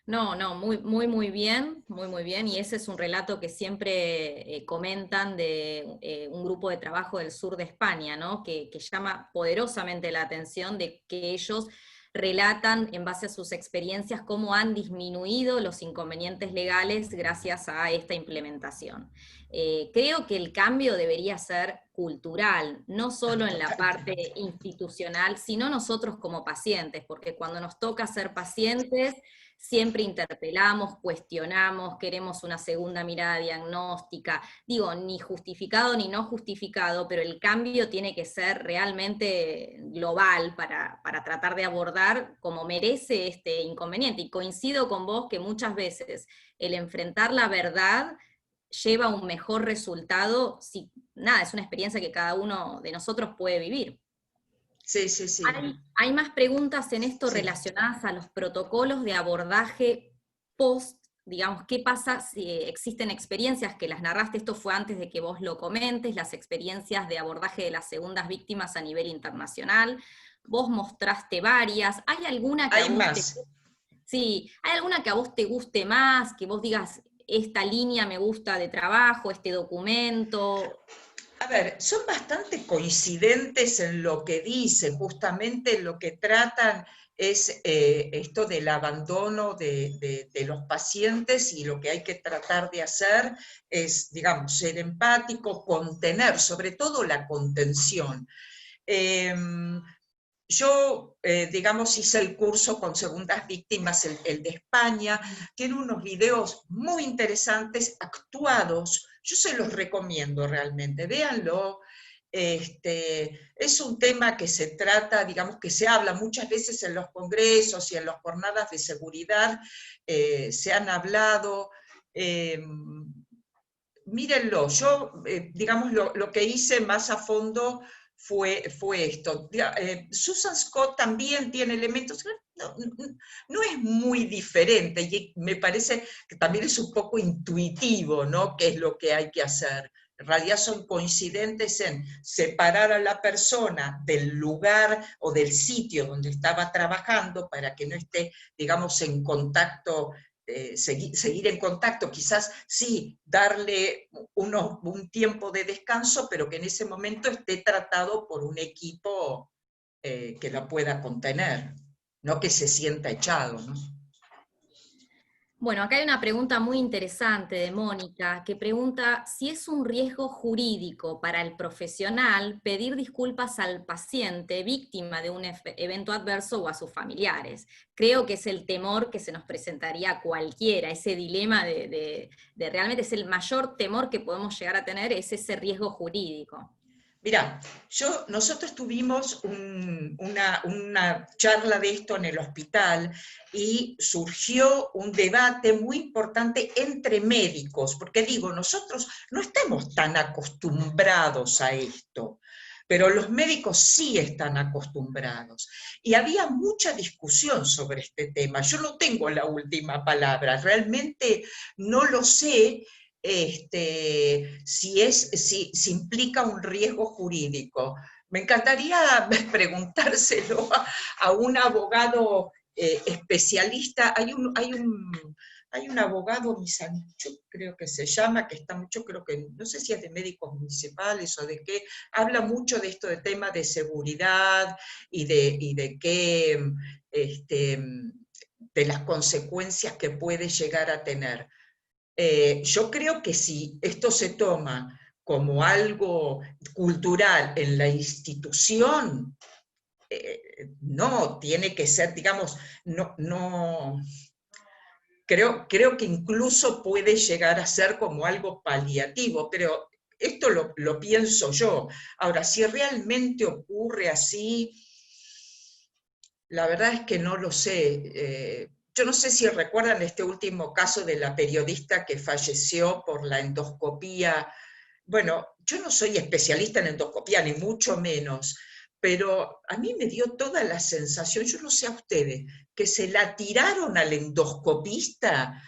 Speaker 1: No, no, muy bien, muy bien, y ese es un relato que siempre comentan de un grupo de trabajo del sur de España, ¿no? Que llama poderosamente la atención de que ellos relatan en base a sus experiencias cómo han disminuido los inconvenientes legales gracias a esta implementación. Creo que el cambio debería ser cultural, no solo en la parte institucional, sino nosotros como pacientes, porque cuando nos toca ser pacientes, siempre interpelamos, cuestionamos, queremos una segunda mirada diagnóstica, digo, ni justificado ni no justificado, pero el cambio tiene que ser realmente global para tratar de abordar como merece este inconveniente. Y coincido con vos que muchas veces el enfrentar la verdad lleva a un mejor resultado, si nada, es una experiencia que cada uno de nosotros puede vivir.
Speaker 2: Sí, sí, sí.
Speaker 1: Hay más preguntas en esto
Speaker 2: Sí.
Speaker 1: relacionadas a los protocolos de abordaje post, digamos, ¿qué pasa si existen experiencias que las narraste? Esto fue antes de que vos lo comentes, las experiencias de abordaje de las segundas víctimas a nivel internacional. Vos mostraste varias. ¿Hay alguna que
Speaker 2: Hay
Speaker 1: a vos
Speaker 2: más.
Speaker 1: Sí, ¿hay alguna que a vos te guste más, que vos digas, esta línea me gusta de trabajo, este documento?
Speaker 2: A ver, son bastante coincidentes en lo que dicen, justamente lo que tratan es esto del abandono de los pacientes, y lo que hay que tratar de hacer es, digamos, ser empático, contener, sobre todo la contención. Yo, digamos, hice el curso con segundas víctimas, el de España, tiene unos videos muy interesantes, actuados, yo se los recomiendo realmente, véanlo. Es un tema que se trata, digamos, que se habla muchas veces en los congresos y en las jornadas de seguridad, se han hablado. Mírenlo, yo, digamos, lo que hice más a fondo fue esto. Susan Scott también tiene elementos, no es muy diferente, y me parece que también es un poco intuitivo, ¿no? ¿Qué es lo que hay que hacer? En realidad son coincidentes en separar a la persona del lugar o del sitio donde estaba trabajando para que no esté, digamos, en contacto, seguir en contacto, quizás sí darle un tiempo de descanso, pero que en ese momento esté tratado por un equipo que la pueda contener, no que se sienta echado, ¿no?
Speaker 1: Bueno, acá hay una pregunta muy interesante de Mónica, que pregunta si es un riesgo jurídico para el profesional pedir disculpas al paciente víctima de un evento adverso o a sus familiares. Creo que es el temor que se nos presentaría a cualquiera, ese dilema de realmente es el mayor temor que podemos llegar a tener, es ese riesgo jurídico.
Speaker 2: Mirá, nosotros tuvimos una charla de esto en el hospital y surgió un debate muy importante entre médicos, porque digo, nosotros no estamos tan acostumbrados a esto, pero los médicos sí están acostumbrados. Y había mucha discusión sobre este tema. Yo no tengo la última palabra, realmente no lo sé. Si implica un riesgo jurídico. Me encantaría preguntárselo a un abogado especialista. Hay un abogado, Misanchuk, creo que se llama, que está mucho, creo que, no sé si es de médicos municipales o de qué, habla mucho de esto de tema de seguridad y de qué, de las consecuencias que puede llegar a tener. Yo creo que si esto se toma como algo cultural en la institución, no, tiene que ser, digamos, creo que incluso puede llegar a ser como algo paliativo, pero esto lo pienso yo. Ahora, si realmente ocurre así, la verdad es que no lo sé. Yo no sé si recuerdan este último caso de la periodista que falleció por la endoscopía bueno, yo no soy especialista en endoscopía, ni mucho menos, pero a mí me dio toda la sensación, yo no sé a ustedes, que se la tiraron al endoscopista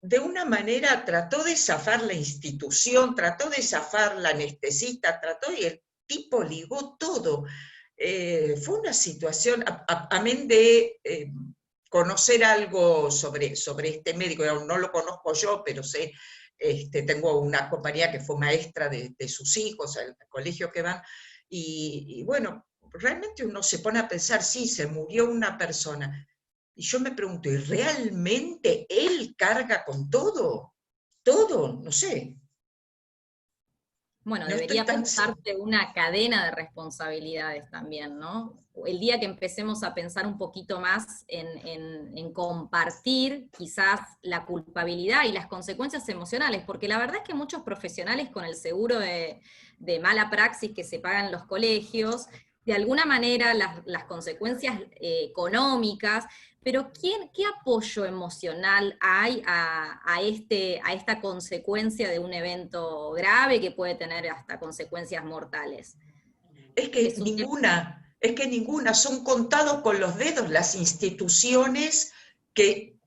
Speaker 2: de una manera, trató de zafar la institución, trató de zafar la anestesista, y el tipo ligó todo. Fue una situación, amén de conocer algo sobre este médico, no lo conozco yo, pero sé, tengo una compañera que fue maestra de sus hijos, al colegio que van, y bueno, realmente uno se pone a pensar, sí, se murió una persona, y yo me pregunto, ¿y realmente él carga con todo? Todo, no sé.
Speaker 1: Bueno,
Speaker 2: No estoy
Speaker 1: debería
Speaker 2: tan...
Speaker 1: pensarse una cadena de responsabilidades también, ¿no? El día que empecemos a pensar un poquito más en compartir quizás la culpabilidad y las consecuencias emocionales, porque la verdad es que muchos profesionales con el seguro de mala praxis que se pagan en los colegios, de alguna manera las consecuencias económicas, pero ¿qué apoyo emocional hay a esta consecuencia de un evento grave que puede tener hasta consecuencias mortales? Es un tema.
Speaker 2: Es que ninguna, son contados con los dedos las instituciones que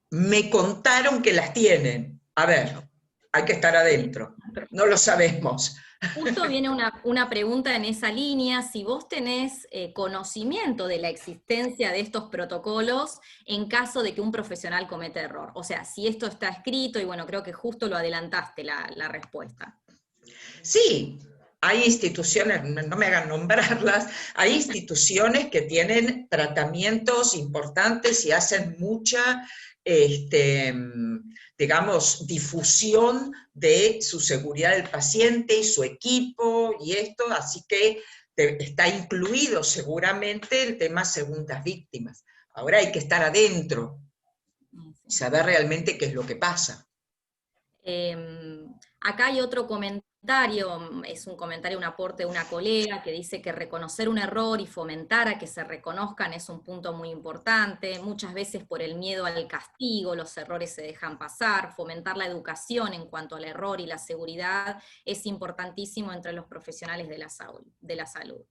Speaker 2: me contaron que las tienen. A ver, hay que estar adentro, no lo sabemos.
Speaker 1: Justo viene una pregunta en esa línea, si vos tenés conocimiento de la existencia de estos protocolos en caso de que un profesional cometa error. O sea, si esto está escrito, y bueno, creo que justo lo adelantaste la respuesta.
Speaker 2: Sí, hay instituciones, no me hagan nombrarlas, hay instituciones que tienen tratamientos importantes y hacen mucha, digamos, difusión de su seguridad del paciente y su equipo y esto, así que está incluido seguramente el tema segundas víctimas. Ahora hay que estar adentro y saber realmente qué es lo que pasa.
Speaker 1: Acá hay otro comentario, es un comentario, un aporte de una colega que dice que reconocer un error y fomentar a que se reconozcan es un punto muy importante. Muchas veces por el miedo al castigo los errores se dejan pasar. Fomentar la educación en cuanto al error y la seguridad es importantísimo entre los profesionales de la salud.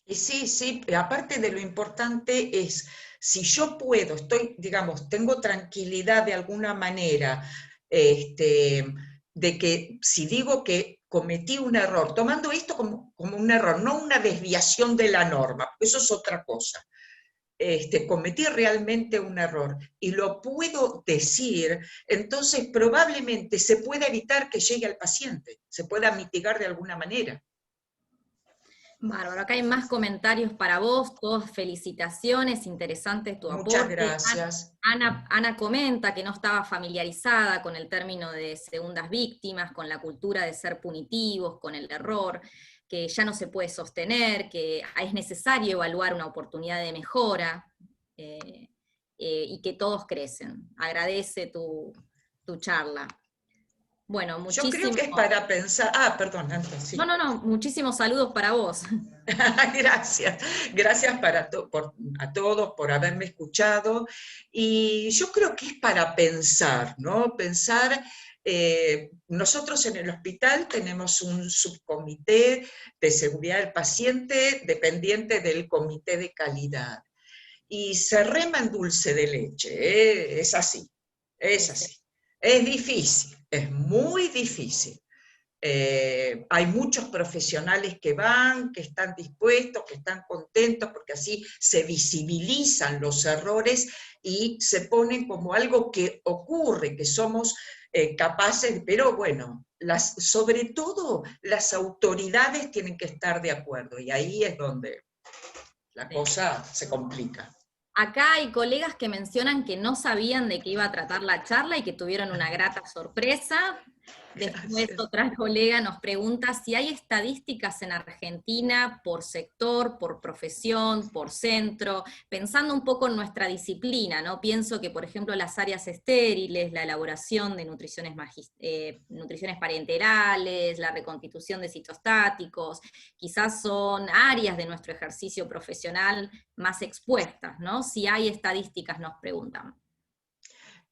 Speaker 2: Y sí, sí, aparte de lo importante es, si yo puedo, digamos, tengo tranquilidad de alguna manera, de que si digo que cometí un error, tomando esto como un error, no una desviación de la norma, porque eso es otra cosa. Cometí realmente un error y lo puedo decir, entonces probablemente se pueda evitar que llegue al paciente, se pueda mitigar de alguna manera.
Speaker 1: Bárbaro, acá hay más comentarios para vos, todos felicitaciones, interesante tu
Speaker 2: Muchas
Speaker 1: aporte.
Speaker 2: gracias.
Speaker 1: Ana comenta que no estaba familiarizada con el término de segundas víctimas, con la cultura de ser punitivos, con el error, que ya no se puede sostener, que es necesario evaluar una oportunidad de mejora, y que todos crecen. Agradece tu charla. Bueno,
Speaker 2: Yo creo
Speaker 1: muchísimo.
Speaker 2: que es para pensar. Perdón, antes, sí.
Speaker 1: No, muchísimos saludos para vos.
Speaker 2: Gracias. Gracias a todos por haberme escuchado. Y yo creo que es para pensar, ¿no? Pensar. Nosotros en el hospital tenemos un subcomité de seguridad del paciente dependiente del comité de calidad. Y se rema en dulce de leche, ¿eh? Es así, es así. Es difícil, es muy difícil. Hay muchos profesionales que van, que están dispuestos, que están contentos, porque así se visibilizan los errores y se ponen como algo que ocurre, que somos capaces, pero bueno, sobre todo las autoridades tienen que estar de acuerdo, y ahí es donde la cosa se complica.
Speaker 1: Acá hay colegas que mencionan que no sabían de qué iba a tratar la charla y que tuvieron una grata sorpresa. Después
Speaker 2: Gracias.
Speaker 1: otra colega nos pregunta si hay estadísticas en Argentina por sector, por profesión, por centro, pensando un poco en nuestra disciplina, ¿no? Pienso que, por ejemplo, las áreas estériles, la elaboración de nutriciones parenterales, la reconstitución de citostáticos, quizás son áreas de nuestro ejercicio profesional más expuestas, ¿no? Si hay estadísticas, nos preguntan.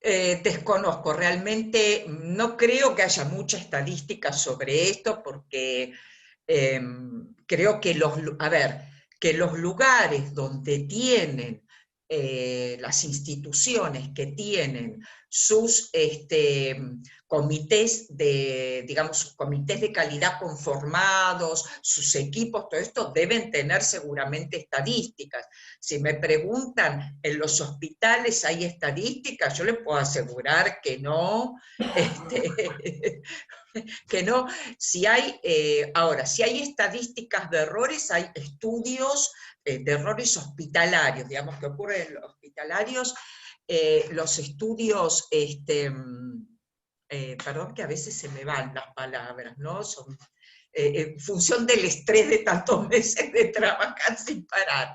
Speaker 2: Desconozco, realmente no creo que haya mucha estadística sobre esto porque creo que que los lugares donde tienen las instituciones que tienen sus comités digamos, comités de calidad conformados, sus equipos, todo esto, deben tener seguramente estadísticas. Si me preguntan, ¿en los hospitales hay estadísticas? Yo les puedo asegurar que no. Que no, si hay, ahora, si hay estadísticas de errores, hay estudios de errores hospitalarios, digamos, que ocurren en los hospitalarios, los estudios, perdón que a veces se me van las palabras, ¿no? Son, en función del estrés de tantos meses de trabajar sin parar.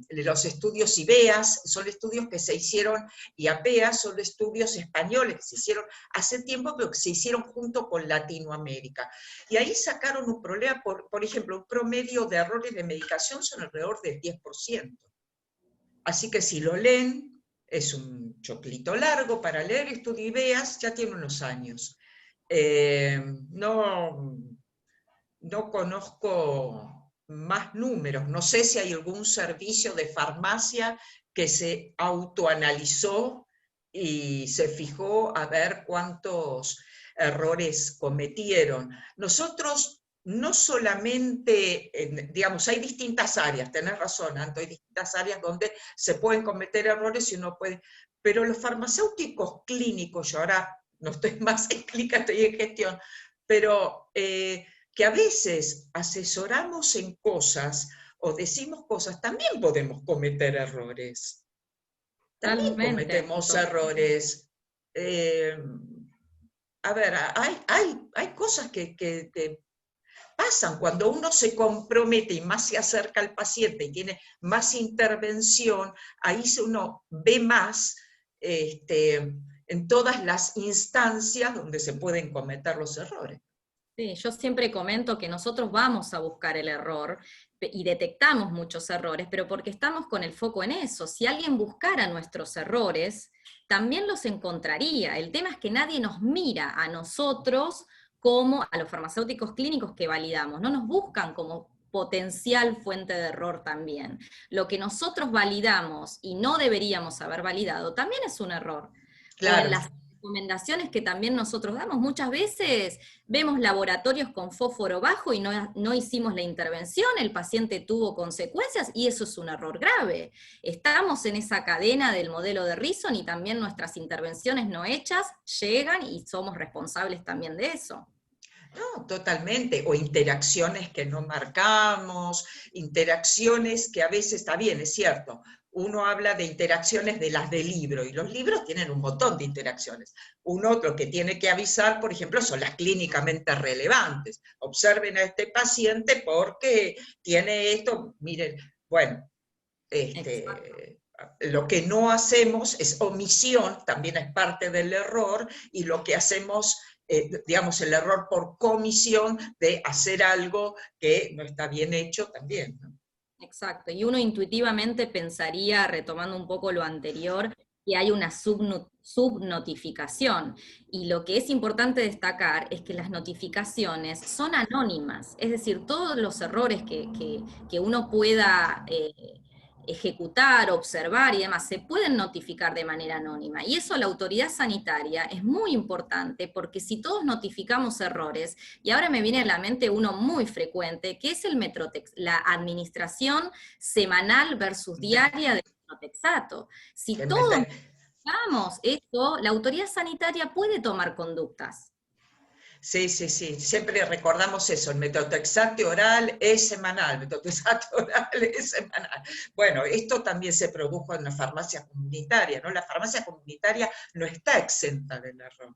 Speaker 2: Los estudios IBEAS son estudios que se hicieron, y APEAS son estudios españoles que se hicieron hace tiempo, pero que se hicieron junto con Latinoamérica. Y ahí sacaron un problema, por ejemplo, un promedio de errores de medicación son alrededor del 10%. Así que si lo leen, es un choclito largo para leer estudio IBEAS, ya tiene unos años. No conozco más números. No sé si hay algún servicio de farmacia que se autoanalizó y se fijó a ver cuántos errores cometieron. Nosotros no solamente, digamos, hay distintas áreas, tenés razón, Anto, hay distintas áreas donde se pueden cometer errores y uno puede, pero los farmacéuticos clínicos, yo ahora no estoy más en clínica, estoy en gestión, pero que a veces asesoramos en cosas o decimos cosas, también podemos cometer errores. También cometemos errores. A ver, hay cosas que pasan cuando uno se compromete y más se acerca al paciente y tiene más intervención, ahí uno ve más en todas las instancias donde se pueden cometer los errores.
Speaker 1: Sí, yo siempre comento que nosotros vamos a buscar el error y detectamos muchos errores, pero porque estamos con el foco en eso. Si alguien buscara nuestros errores, también los encontraría. El tema es que nadie nos mira a nosotros como a los farmacéuticos clínicos que validamos, no nos buscan como potencial fuente de error también. Lo que nosotros validamos y no deberíamos haber validado también es un error.
Speaker 2: Claro.
Speaker 1: O en las recomendaciones que también nosotros damos, muchas veces vemos laboratorios con fósforo bajo y no hicimos la intervención, el paciente tuvo consecuencias y eso es un error grave. Estamos en esa cadena del modelo de Rison y también nuestras intervenciones no hechas llegan y somos responsables también de eso.
Speaker 2: No, totalmente, o interacciones que no marcamos, interacciones que a veces está bien, es cierto, uno habla de interacciones de las del libro, y los libros tienen un montón de interacciones. Uno lo que tiene que avisar, por ejemplo, son las clínicamente relevantes. Observen a este paciente porque tiene esto, miren, bueno, lo que no hacemos es omisión, también es parte del error, y lo que hacemos, digamos, el error por comisión de hacer algo que no está bien hecho también, ¿no?
Speaker 1: Exacto, y uno intuitivamente pensaría, retomando un poco lo anterior, que hay una subnotificación. Y lo que es importante destacar es que las notificaciones son anónimas, es decir, todos los errores que uno pueda ejecutar, observar y demás, se pueden notificar de manera anónima. Y eso la autoridad sanitaria es muy importante, porque si todos notificamos errores, y ahora me viene a la mente uno muy frecuente, que es el Metrotex, la administración semanal versus diaria del Metrotexato. Si todos notificamos eso, la autoridad sanitaria puede tomar conductas.
Speaker 2: Sí, sí, sí, siempre recordamos eso, el metotrexate oral es semanal, metotrexate oral es semanal. Bueno, esto también se produjo en la farmacia comunitaria, ¿no? La farmacia comunitaria no está exenta del error.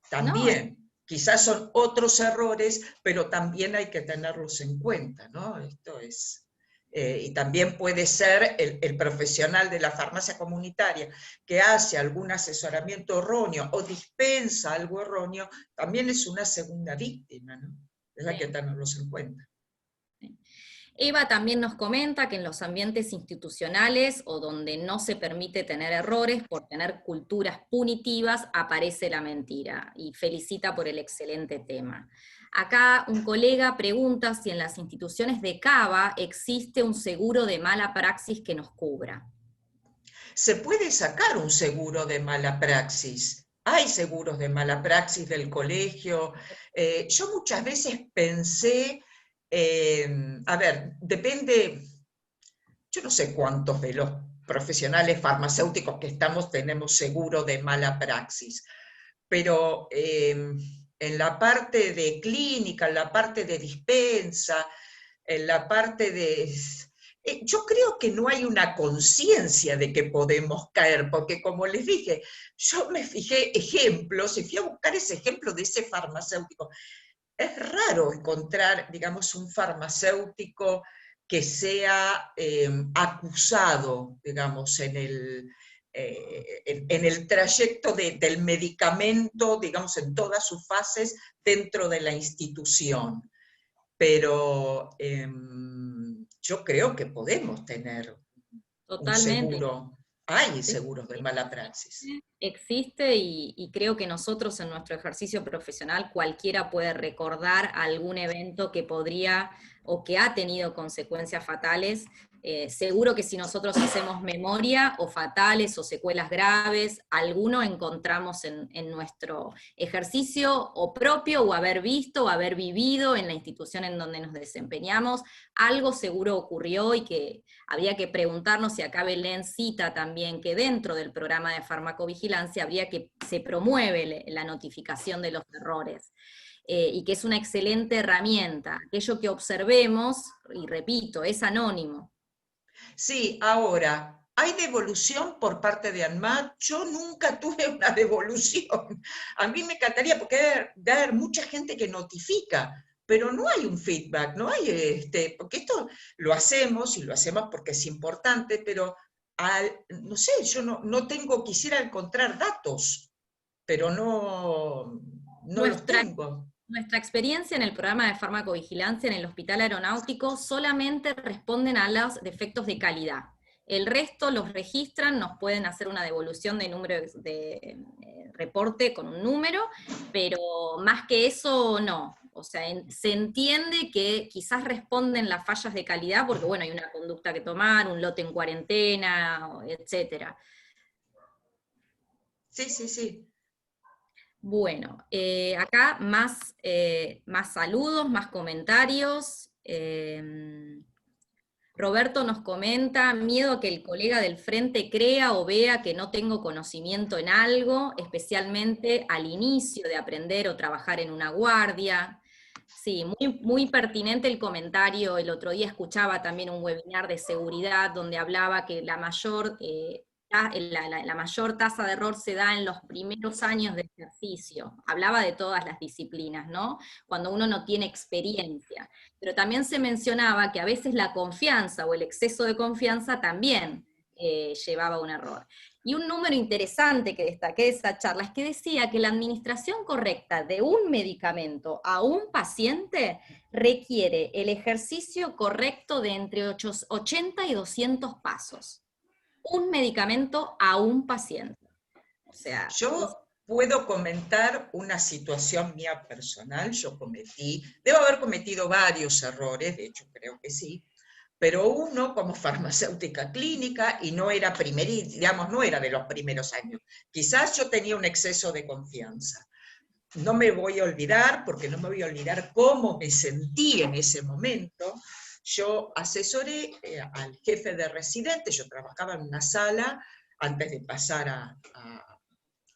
Speaker 2: También, no, quizás son otros errores, pero también hay que tenerlos en cuenta, ¿no? Esto es... y también puede ser el profesional de la farmacia comunitaria que hace algún asesoramiento erróneo o dispensa algo erróneo, también es una segunda víctima, ¿no? Es hay que tenerlos en cuenta.
Speaker 1: Eva también nos comenta que en los ambientes institucionales o donde no se permite tener errores por tener culturas punitivas, aparece la mentira, y felicita por el excelente tema. Acá un colega pregunta si en las instituciones de Cava existe un seguro de mala praxis que nos cubra.
Speaker 2: Se puede sacar un seguro de mala praxis. Hay seguros de mala praxis del colegio. Yo muchas veces pensé, a ver, depende, yo no sé cuántos de los profesionales farmacéuticos que estamos tenemos seguro de mala praxis, pero en la parte de clínica, en la parte de dispensa, en la parte de... yo creo que no hay una conciencia de que podemos caer, porque como les dije, yo me fijé ejemplos y fui a buscar ese ejemplo de ese farmacéutico. Es raro encontrar, digamos, un farmacéutico que sea acusado, digamos, en el trayecto del medicamento, digamos, en todas sus fases dentro de la institución. Pero yo creo que podemos tener
Speaker 1: Totalmente.
Speaker 2: un seguro. Hay seguros de mala praxis.
Speaker 1: Existe y creo que nosotros en nuestro ejercicio profesional cualquiera puede recordar algún evento que podría o que ha tenido consecuencias fatales. Seguro que si nosotros hacemos memoria, o fatales o secuelas graves, alguno encontramos en nuestro ejercicio o propio, o haber visto, o haber vivido en la institución en donde nos desempeñamos. Algo seguro ocurrió y que habría que preguntarnos, si acá Belén cita también que dentro del programa de farmacovigilancia habría que se promueve la notificación de los errores. Y que es una excelente herramienta. Aquello que observemos, y repito, es anónimo.
Speaker 2: Sí, ahora, ¿hay devolución por parte de ANMAT? Yo nunca tuve una devolución. A mí me encantaría, porque debe haber mucha gente que notifica, pero no hay un feedback, no hay porque esto lo hacemos, y lo hacemos porque es importante, pero no sé, yo no tengo, quisiera encontrar datos, pero no los tengo.
Speaker 1: Nuestra experiencia en el programa de farmacovigilancia en el Hospital Aeronáutico solamente responden a los defectos de calidad. El resto los registran, nos pueden hacer una devolución de número de reporte con un número, pero más que eso no. O sea, se entiende que quizás responden las fallas de calidad porque, bueno, hay una conducta que tomar, un lote en cuarentena, etcétera.
Speaker 2: Sí, sí, sí.
Speaker 1: Bueno, acá más saludos, más comentarios. Roberto nos comenta: miedo a que el colega del frente crea o vea que no tengo conocimiento en algo, especialmente al inicio de aprender o trabajar en una guardia. Sí, muy pertinente el comentario. El otro día escuchaba también un webinar de seguridad donde hablaba que la mayor tasa de error se da en los primeros años de ejercicio. Hablaba de todas las disciplinas, ¿no? Cuando uno no tiene experiencia. Pero también se mencionaba que a veces la confianza o el exceso de confianza también llevaba a un error. Y un número interesante que destaqué de esa charla es que decía que la administración correcta de un medicamento a un paciente requiere el ejercicio correcto de entre 80 y 200 pasos. Un medicamento a un paciente. O sea,
Speaker 2: Yo puedo comentar una situación mía personal. Debo haber cometido varios errores, de hecho creo que sí, pero uno como farmacéutica clínica, y no era digamos, no era de los primeros años. Quizás yo tenía un exceso de confianza. No me voy a olvidar, porque no me voy a olvidar cómo me sentí en ese momento. Yo asesoré al jefe de residentes, yo trabajaba en una sala antes de pasar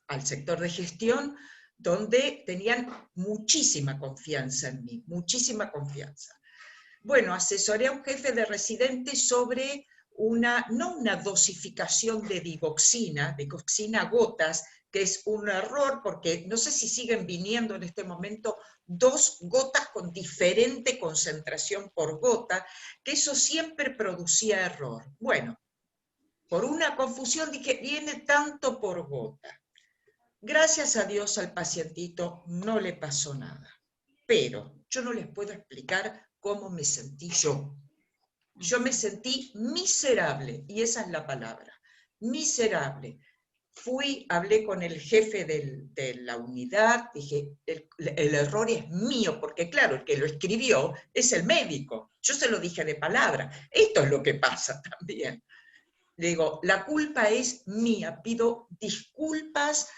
Speaker 2: al sector de gestión, donde tenían muchísima confianza en mí, muchísima confianza. Bueno, asesoré a un jefe de residentes sobre no una dosificación de digoxina gotas, que es un error, porque no sé si siguen viniendo en este momento 2 gotas con diferente concentración por gota, que eso siempre producía error. Bueno, por una confusión dije, viene tanto por gota. Gracias a Dios al pacientito no le pasó nada, pero yo no les puedo explicar cómo me sentí yo. Yo me sentí miserable, y esa es la palabra, miserable. Hablé con el jefe de la unidad, dije, el error es mío, porque claro, el que lo escribió es el médico. Yo se lo dije de palabra. Esto es lo que pasa también. Le digo, la culpa es mía, pido disculpas,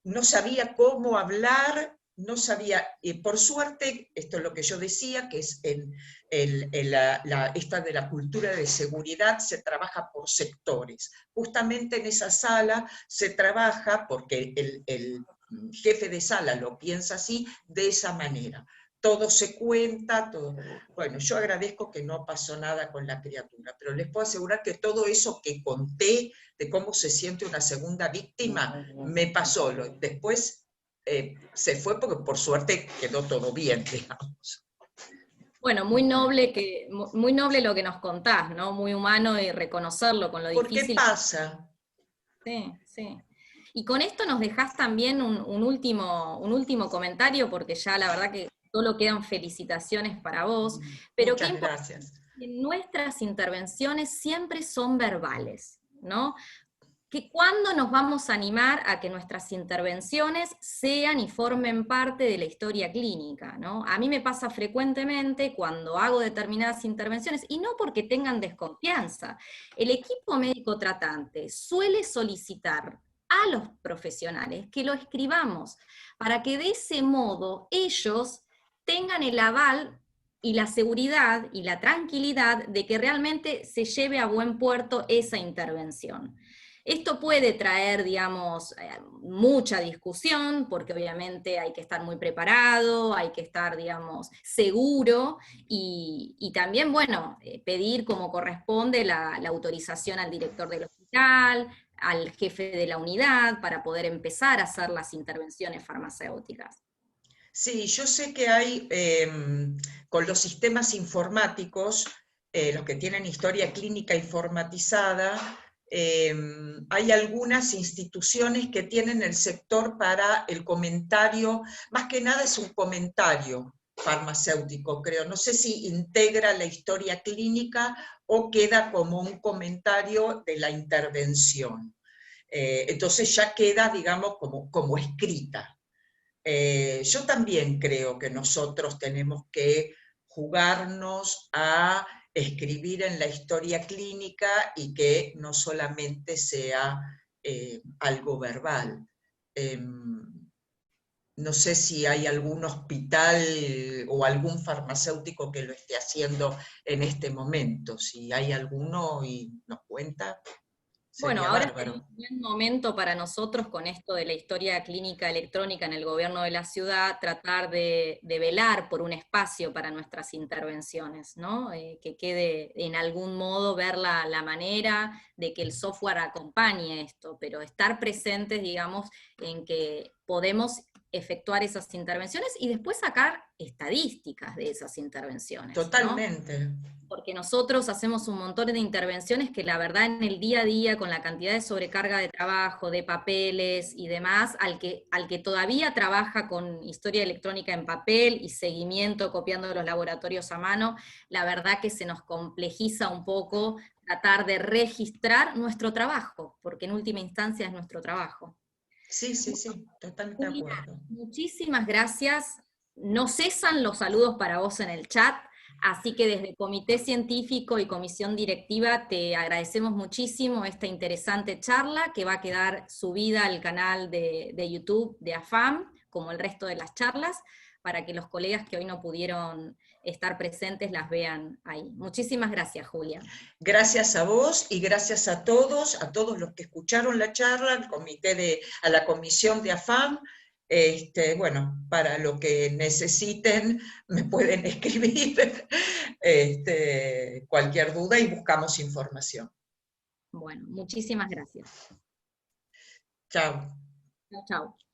Speaker 2: no sabía cómo hablar, no sabía, por suerte, esto es lo que yo decía, que es esta de la cultura de seguridad se trabaja por sectores. Justamente en esa sala se trabaja, porque el jefe de sala lo piensa así, de esa manera. Todo se cuenta, todo. Bueno, yo agradezco que no pasó nada con la criatura, pero les puedo asegurar que todo eso que conté de cómo se siente una segunda víctima, me pasó. Después se fue porque por suerte quedó todo bien, digamos.
Speaker 1: Bueno, muy noble lo que nos contás, ¿no? Muy humano y reconocerlo con lo
Speaker 2: ¿Por qué
Speaker 1: difícil.
Speaker 2: pasa?
Speaker 1: Sí, sí. Y con esto nos dejás también un último comentario, porque ya la verdad que solo quedan felicitaciones para vos, pero
Speaker 2: Muchas gracias.
Speaker 1: nuestras intervenciones siempre son verbales, ¿no? Que cuándo nos vamos a animar a que nuestras intervenciones sean y formen parte de la historia clínica, ¿no? A mí me pasa frecuentemente cuando hago determinadas intervenciones, y no porque tengan desconfianza, el equipo médico tratante suele solicitar a los profesionales que lo escribamos, para que de ese modo ellos tengan el aval y la seguridad y la tranquilidad de que realmente se lleve a buen puerto esa intervención. Esto puede traer, digamos, mucha discusión, porque obviamente hay que estar muy preparado, hay que estar, digamos, seguro, y también, bueno, pedir como corresponde la autorización al director del hospital, al jefe de la unidad, para poder empezar a hacer las intervenciones farmacéuticas.
Speaker 2: Sí, yo sé que hay, con los sistemas informáticos, los que tienen historia clínica informatizada, hay algunas instituciones que tienen el sector para el comentario, más que nada es un comentario farmacéutico, creo. No sé si integra la historia clínica o queda como un comentario de la intervención. Entonces ya queda, digamos, como escrita. Yo también creo que nosotros tenemos que jugarnos a escribir en la historia clínica y que no solamente sea algo verbal. No sé si hay algún hospital o algún farmacéutico que lo esté haciendo en este momento. Si hay alguno y nos cuenta,
Speaker 1: Bueno,
Speaker 2: sería
Speaker 1: ahora es
Speaker 2: bárbaro.
Speaker 1: un buen momento para nosotros con esto de la historia clínica electrónica en el gobierno de la ciudad, tratar de velar por un espacio para nuestras intervenciones, ¿no? Que quede en algún modo ver la manera de que el software acompañe esto, pero estar presentes, digamos, en que podemos efectuar esas intervenciones y después sacar estadísticas de esas intervenciones, ¿no?
Speaker 2: Totalmente.
Speaker 1: Porque nosotros hacemos un montón de intervenciones que la verdad en el día a día, con la cantidad de sobrecarga de trabajo, de papeles y demás, al que todavía trabaja con historia electrónica en papel y seguimiento copiando los laboratorios a mano, la verdad que se nos complejiza un poco tratar de registrar nuestro trabajo, porque en última instancia es nuestro trabajo.
Speaker 2: Sí, sí, sí, totalmente de
Speaker 1: Julia,
Speaker 2: acuerdo.
Speaker 1: muchísimas gracias. No cesan los saludos para vos en el chat. Así que desde Comité Científico y Comisión Directiva te agradecemos muchísimo esta interesante charla que va a quedar subida al canal de YouTube de AFAM, como el resto de las charlas, para que los colegas que hoy no pudieron estar presentes las vean ahí. Muchísimas gracias, Julia.
Speaker 2: Gracias a vos y gracias a todos los que escucharon la charla, al comité a la comisión de AFAM. Bueno, para lo que necesiten me pueden escribir cualquier duda y buscamos información.
Speaker 1: Bueno, muchísimas gracias.
Speaker 2: Chao.
Speaker 1: Chao, chao.